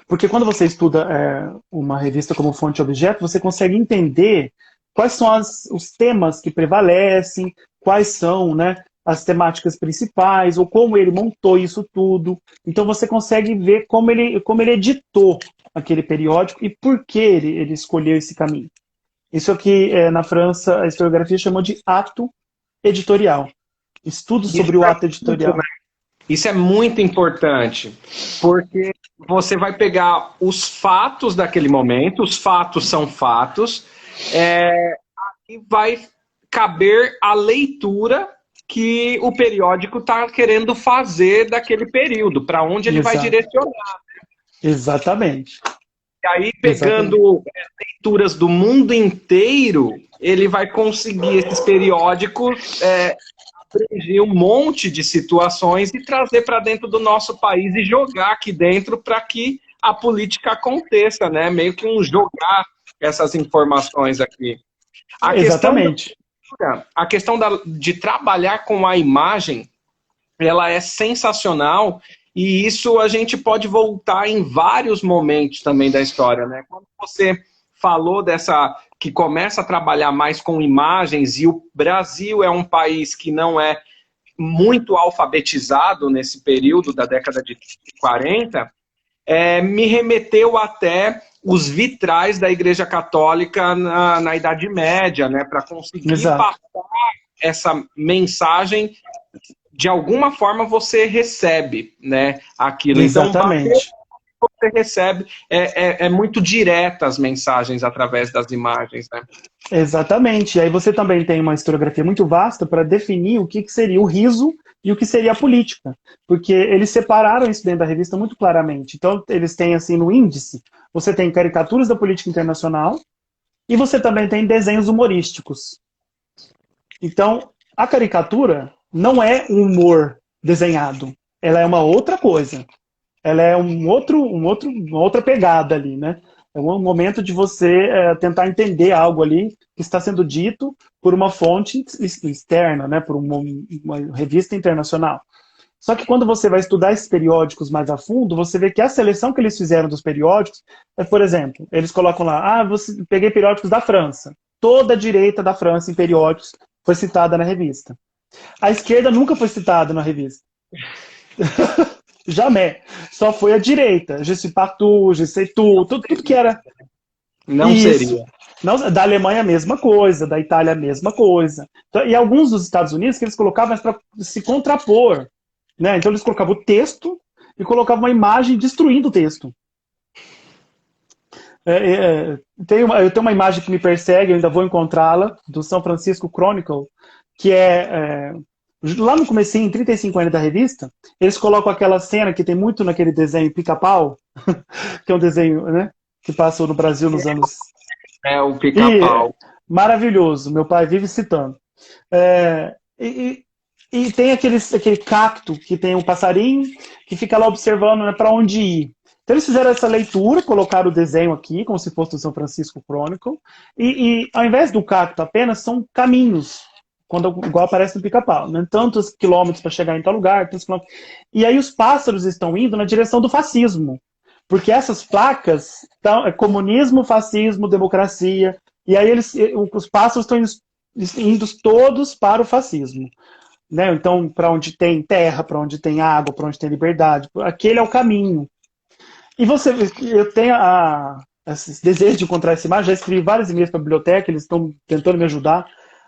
Porque quando você estuda uma revista como fonte objeto, você consegue entender quais são os temas que prevalecem, quais são, né, as temáticas principais, ou como ele montou isso tudo. Então você consegue ver como ele editou aquele periódico e por que ele escolheu esse caminho. Isso é que na França a historiografia chamou de ato editorial. Estudo sobre o ato editorial. Isso é muito importante, porque você vai pegar os fatos daquele momento, os fatos são fatos, e vai caber a leitura que o periódico está querendo fazer daquele período, para onde ele vai direcionar. Exatamente. E aí, pegando leituras do mundo inteiro, ele vai conseguir esses periódicos abranger um monte de situações e trazer para dentro do nosso país e jogar aqui dentro para que a política aconteça, né? Meio que jogar essas informações aqui. Exatamente. A questão de trabalhar com a imagem, ela é sensacional e isso a gente pode voltar em vários momentos também da história, né? Quando você falou que começa a trabalhar mais com imagens e o Brasil é um país que não é muito alfabetizado nesse período da década de 40, me remeteu até os vitrais da Igreja Católica na Idade Média, né, para conseguir passar essa mensagem. De alguma forma você recebe, né, aquilo. Exatamente. Então, você recebe, é muito direta as mensagens através das imagens, né? Exatamente. E aí você também tem uma historiografia muito vasta para definir o que seria o riso e o que seria a política. Porque eles separaram isso dentro da revista muito claramente. Então, eles têm, assim, no índice, você tem caricaturas da política internacional e você também tem desenhos humorísticos. Então, a caricatura não é um humor desenhado. Ela é uma outra coisa. Ela é uma outra pegada ali, né? É um momento de você tentar entender algo ali que está sendo dito por uma fonte externa, né? Por uma revista internacional. Só que quando você vai estudar esses periódicos mais a fundo, você vê que a seleção que eles fizeram dos periódicos por exemplo, eles colocam lá, peguei periódicos da França. Toda a direita da França em periódicos foi citada na revista. A esquerda nunca foi citada na revista. Jamais. Só foi a direita. Jussi Patou, Jussi tudo que era. Não isso. Seria. Não, da Alemanha a mesma coisa, da Itália a mesma coisa. Então, e alguns dos Estados Unidos que eles colocavam para se contrapor. Né? Então eles colocavam o texto e colocavam uma imagem destruindo o texto. Eu tenho uma imagem que me persegue, eu ainda vou encontrá-la, do São Francisco Chronicle, que lá no comecinho, em 35 anos da revista, eles colocam aquela cena que tem muito naquele desenho Pica-Pau, que é um desenho, né, que passou no Brasil nos anos... O Pica-Pau. Maravilhoso, meu pai vive citando. E tem aquele cacto que tem um passarinho que fica lá observando, né, para onde ir. Então eles fizeram essa leitura, colocaram o desenho aqui, como se fosse do São Francisco Chronicle, e ao invés do cacto apenas, são caminhos, igual aparece no Pica-Pau, né? Tantos quilômetros para chegar em tal lugar, tantos quilômetros. E aí os pássaros estão indo na direção do fascismo. Porque essas placas é comunismo, fascismo, democracia, e aí os passos estão indo todos para o fascismo. Né? Então, para onde tem terra, para onde tem água, para onde tem liberdade, aquele é o caminho. E eu tenho esse desejo de encontrar essa imagem, já escrevi vários e-mails para a biblioteca, eles estão tentando me ajudar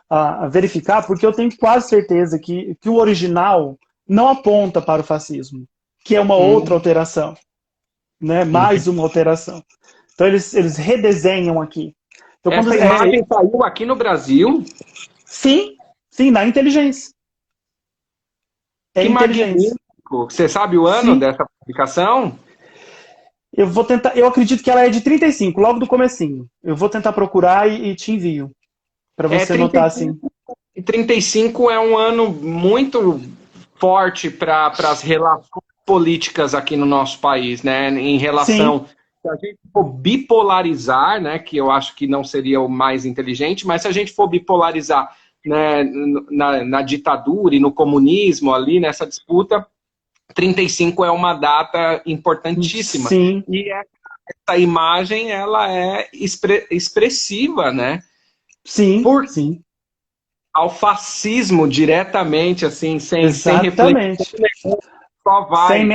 a verificar, porque eu tenho quase certeza que o original não aponta para o fascismo, que é uma outra alteração, né? Mais uma alteração. Então eles redesenham aqui. Então, essa imagem saiu aqui no Brasil? Sim, na inteligência. Que magnífico! Você sabe o ano dessa publicação? Eu vou tentar, eu acredito que ela é de 35, logo do comecinho. Eu vou tentar procurar e te envio, para você notar assim. E 35 é um ano muito forte para as relações políticas aqui no nosso país, né? Em relação, se a gente for bipolarizar, né? Que eu acho que não seria o mais inteligente, mas se a gente for bipolarizar, né, na ditadura e no comunismo ali, nessa disputa, 35 é uma data importantíssima. Sim. E essa imagem, ela é expressiva, né? Sim, sim. Ao fascismo diretamente, assim, sem Exatamente. Só vai.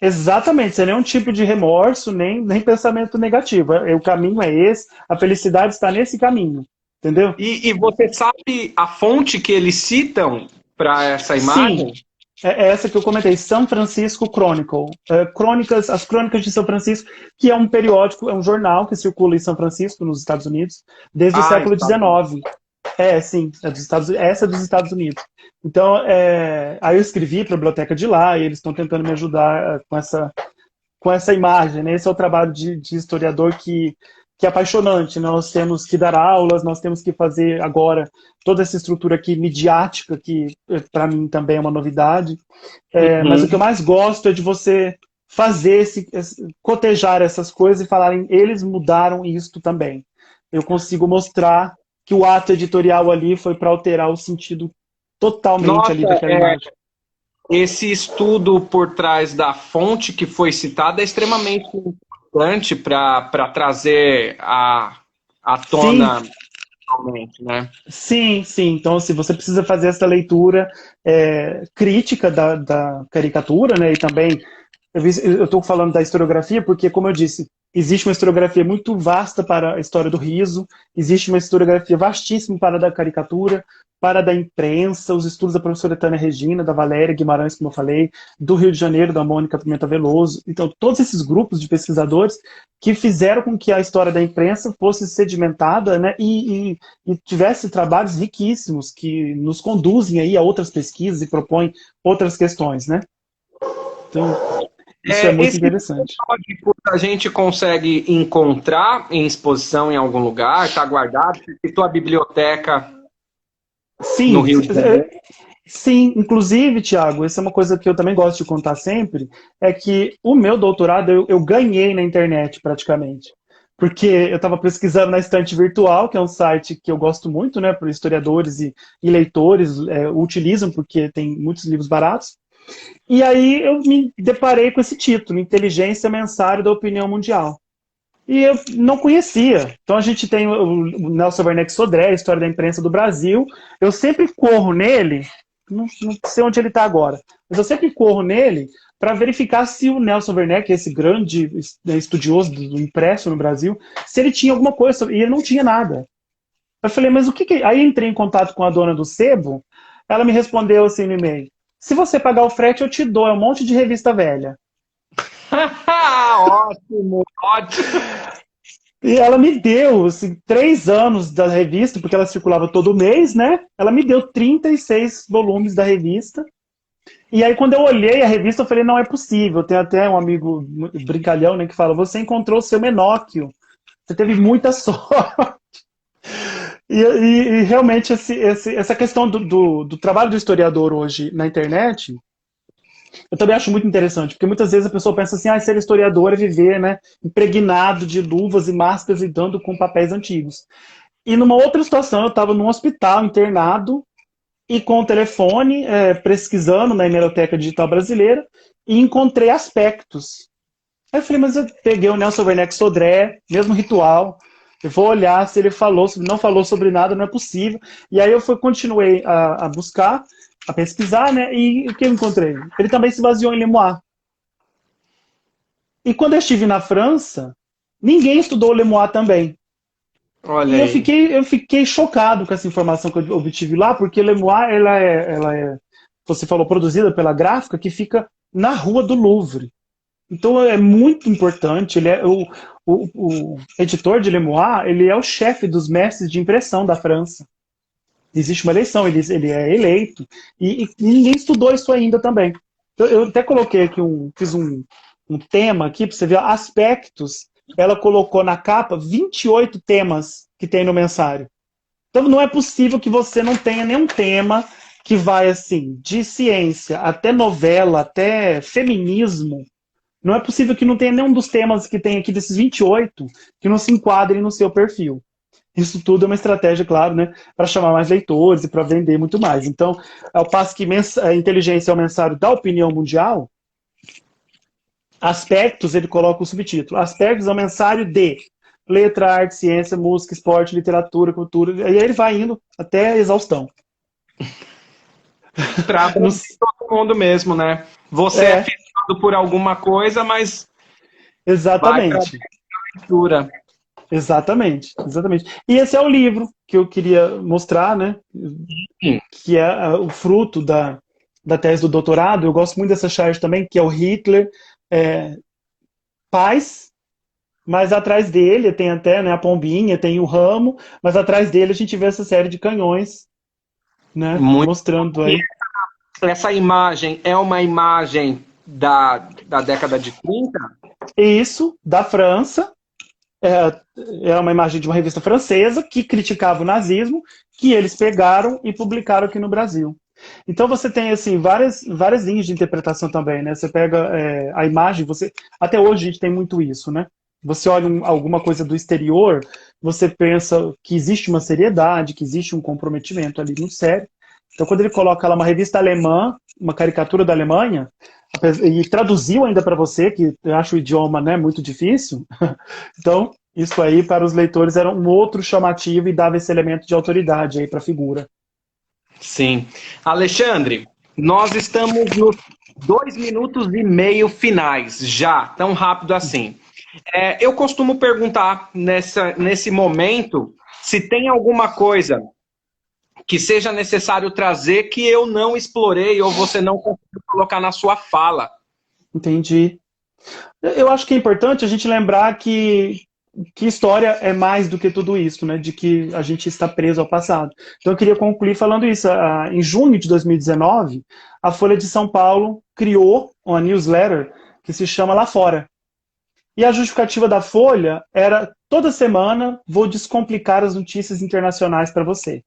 Exatamente, sem nenhum tipo de remorso, nem pensamento negativo. O caminho é esse, a felicidade está nesse caminho. Entendeu? E você sabe a fonte que eles citam para essa imagem? Sim, é essa que eu comentei, São Francisco Chronicle. As Crônicas de São Francisco, que é um periódico, é um jornal que circula em São Francisco, nos Estados Unidos, desde o século XIX. Sim, essa é dos Estados Unidos. Então, aí eu escrevi para a biblioteca de lá, e eles estão tentando me ajudar com essa imagem, né? Esse é o trabalho de historiador que é apaixonante. Nós temos que dar aulas, nós temos que fazer agora toda essa estrutura aqui midiática, que para mim também é uma novidade. Mas o que eu mais gosto é de você fazer cotejar essas coisas e falarem, eles mudaram isto também. Eu consigo mostrar que o ato editorial ali foi para alterar o sentido totalmente ali daquela imagem. Esse estudo por trás da fonte que foi citada é extremamente importante para trazer à tona realmente, né? Sim. Então, se você precisa fazer essa leitura crítica da caricatura, né? E também, eu estou falando da historiografia porque, como eu disse, existe uma historiografia muito vasta para a história do riso, existe uma historiografia vastíssima para a da caricatura, para a da imprensa, os estudos da professora Tânia Regina, da Valéria Guimarães, como eu falei, do Rio de Janeiro, da Mônica Pimenta Veloso. Então, todos esses grupos de pesquisadores que fizeram com que a história da imprensa fosse sedimentada, né, e tivesse trabalhos riquíssimos que nos conduzem aí a outras pesquisas e propõem outras questões, né? Então, isso é muito interessante. A gente consegue encontrar em exposição em algum lugar, está guardado, e tua biblioteca no Rio de Janeiro? Sim, inclusive, Thiago, essa é uma coisa que eu também gosto de contar sempre, é que o meu doutorado eu ganhei na internet praticamente. Porque eu estava pesquisando na Estante Virtual, que é um site que eu gosto muito, né, para historiadores e leitores utilizam, porque tem muitos livros baratos. E aí eu me deparei com esse título, Inteligência Mensária da Opinião Mundial. E eu não conhecia. Então a gente tem o Nelson Werneck Sodré, a História da Imprensa do Brasil. Eu sempre corro nele, não sei onde ele está agora, mas eu sempre corro nele para verificar se o Nelson Werneck, esse grande estudioso do impresso no Brasil, se ele tinha alguma coisa, e ele não tinha nada. Eu falei, mas o que que... Aí entrei em contato com a dona do sebo, ela me respondeu assim no e-mail, se você pagar o frete eu te dou, é um monte de revista velha. Ótimo. E ela me deu assim, 3 anos da revista, porque ela circulava todo mês, né? Ela me deu 36 volumes da revista. E aí, quando eu olhei a revista, eu falei, não é possível. Tem até um amigo brincalhão, né, que fala, você encontrou o seu Menóquio. Você teve muita sorte. E realmente, essa questão do trabalho do historiador hoje na internet, eu também acho muito interessante, porque muitas vezes a pessoa pensa assim, ser historiador é viver, né, impregnado de luvas e máscaras e dando com papéis antigos. E numa outra situação, eu estava num hospital internado e com o telefone pesquisando na Hemeroteca Digital Brasileira e encontrei aspectos Aí eu falei, mas eu peguei o Nelson Werneck Sodré, mesmo ritual, eu vou olhar se ele falou, se não falou sobre nada, não é possível. E aí continuei a buscar, a pesquisar, né? E o que eu encontrei? Ele também se baseou em Lemoine. E quando eu estive na França, ninguém estudou Lemoine também. Olha E aí. eu fiquei chocado com essa informação que eu obtive lá, porque Lemoine, você falou, produzida pela gráfica que fica na Rua do Louvre. Então é muito importante. Ele é o editor de Lemoine, ele é o chefe dos mestres de impressão da França. Existe uma eleição, ele é eleito. E ninguém estudou isso ainda também. Eu até coloquei aqui fiz um tema aqui para você ver aspectos. Ela colocou na capa 28 temas que tem no mensário. Então não é possível que você não tenha nenhum tema que vai assim, de ciência até novela, até feminismo. Não é possível que não tenha nenhum dos temas que tem aqui desses 28 que não se enquadrem no seu perfil. Isso tudo é uma estratégia, claro, né, para chamar mais leitores e para vender muito mais. Então, ao passo que a inteligência é o mensário da opinião mundial, aspectos, ele coloca o subtítulo. Aspectos é o mensário de letra, arte, ciência, música, esporte, literatura, cultura. E aí ele vai indo até a exaustão. Para todo mundo mesmo, né? Você é fissurado por alguma coisa, mas vai para Exatamente. a leitura. Exatamente, exatamente. E esse é o livro que eu queria mostrar, né? Sim. Que é o fruto da tese do doutorado. Eu gosto muito dessa charge também, que é o Hitler, paz, mas atrás dele tem até, né, a pombinha, tem o ramo, mas atrás dele a gente vê essa série de canhões, né? Muito. Mostrando aí. Essa imagem é uma imagem da década de 30? Isso, da França. É uma imagem de uma revista francesa que criticava o nazismo, que eles pegaram e publicaram aqui no Brasil. Então você tem assim várias linhas de interpretação também, né? Você pega a imagem, até hoje a gente tem muito isso, né? Você olha alguma coisa do exterior, você pensa que existe uma seriedade, que existe um comprometimento ali muito sério. Então quando ele coloca lá uma revista alemã, uma caricatura da Alemanha, e traduziu ainda para você, que eu acho o idioma, né, muito difícil, então isso aí para os leitores era um outro chamativo e dava esse elemento de autoridade aí para a figura. Sim. Alexandre, nós estamos nos 2 minutos e meio finais, já, tão rápido assim. Eu costumo perguntar nesse momento se tem alguma coisa que seja necessário trazer que eu não explorei ou você não conseguiu colocar na sua fala. Entendi. Eu acho que é importante a gente lembrar que história é mais do que tudo isso, né? De que a gente está preso ao passado. Então eu queria concluir falando isso. Em junho de 2019, a Folha de São Paulo criou uma newsletter que se chama Lá Fora. E a justificativa da Folha era: toda semana vou descomplicar as notícias internacionais para você.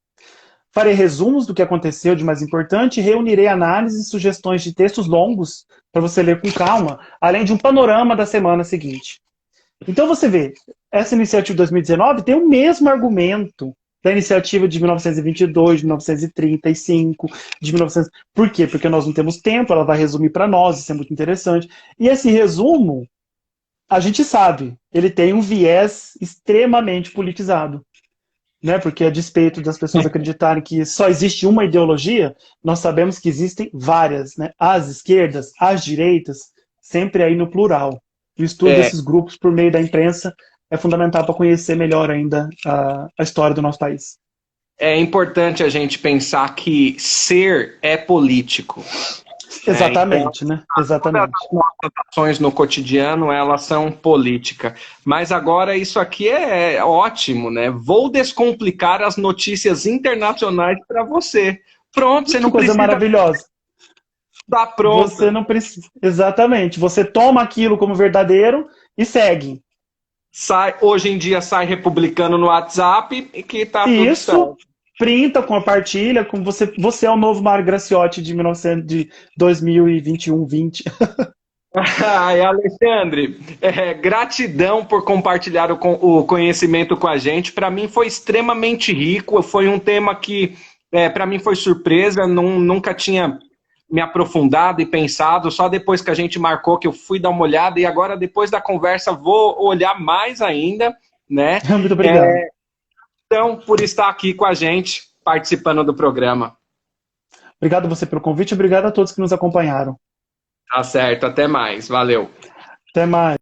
Farei resumos do que aconteceu de mais importante e reunirei análises e sugestões de textos longos para você ler com calma, além de um panorama da semana seguinte. Então você vê, essa iniciativa de 2019 tem o mesmo argumento da iniciativa de 1922, de 1935, de 1900. Por quê? Porque nós não temos tempo, ela vai resumir para nós, isso é muito interessante. E esse resumo, a gente sabe, ele tem um viés extremamente politizado. Né? Porque a despeito das pessoas acreditarem que só existe uma ideologia, nós sabemos que existem várias, né? As esquerdas, as direitas, sempre aí no plural. E o estudo desses grupos por meio da imprensa é fundamental para conhecer melhor ainda a história do nosso país. É importante a gente pensar que ser é político. Exatamente, Então, né? Exatamente. as nossas ações no cotidiano, elas são política. Mas agora isso aqui é ótimo, né? Vou descomplicar as notícias internacionais para você. Pronto, você Que não coisa precisa maravilhosa. estar pronto. Você não precisa. Exatamente. Você toma aquilo como verdadeiro e segue. Hoje em dia sai republicano no WhatsApp e que tá tudo Isso, certo. printa, compartilha, com você é o novo Mário Graciotti de 2021, 20. Ai, Alexandre, gratidão por compartilhar o conhecimento com a gente. Para mim foi extremamente rico, foi um tema que para mim foi surpresa, nunca tinha me aprofundado e pensado, só depois que a gente marcou que eu fui dar uma olhada, e agora, depois da conversa, vou olhar mais ainda, né? Muito obrigado. Então, por estar aqui com a gente, participando do programa. Obrigado você pelo convite, obrigado a todos que nos acompanharam. Tá certo, até mais. Valeu. Até mais.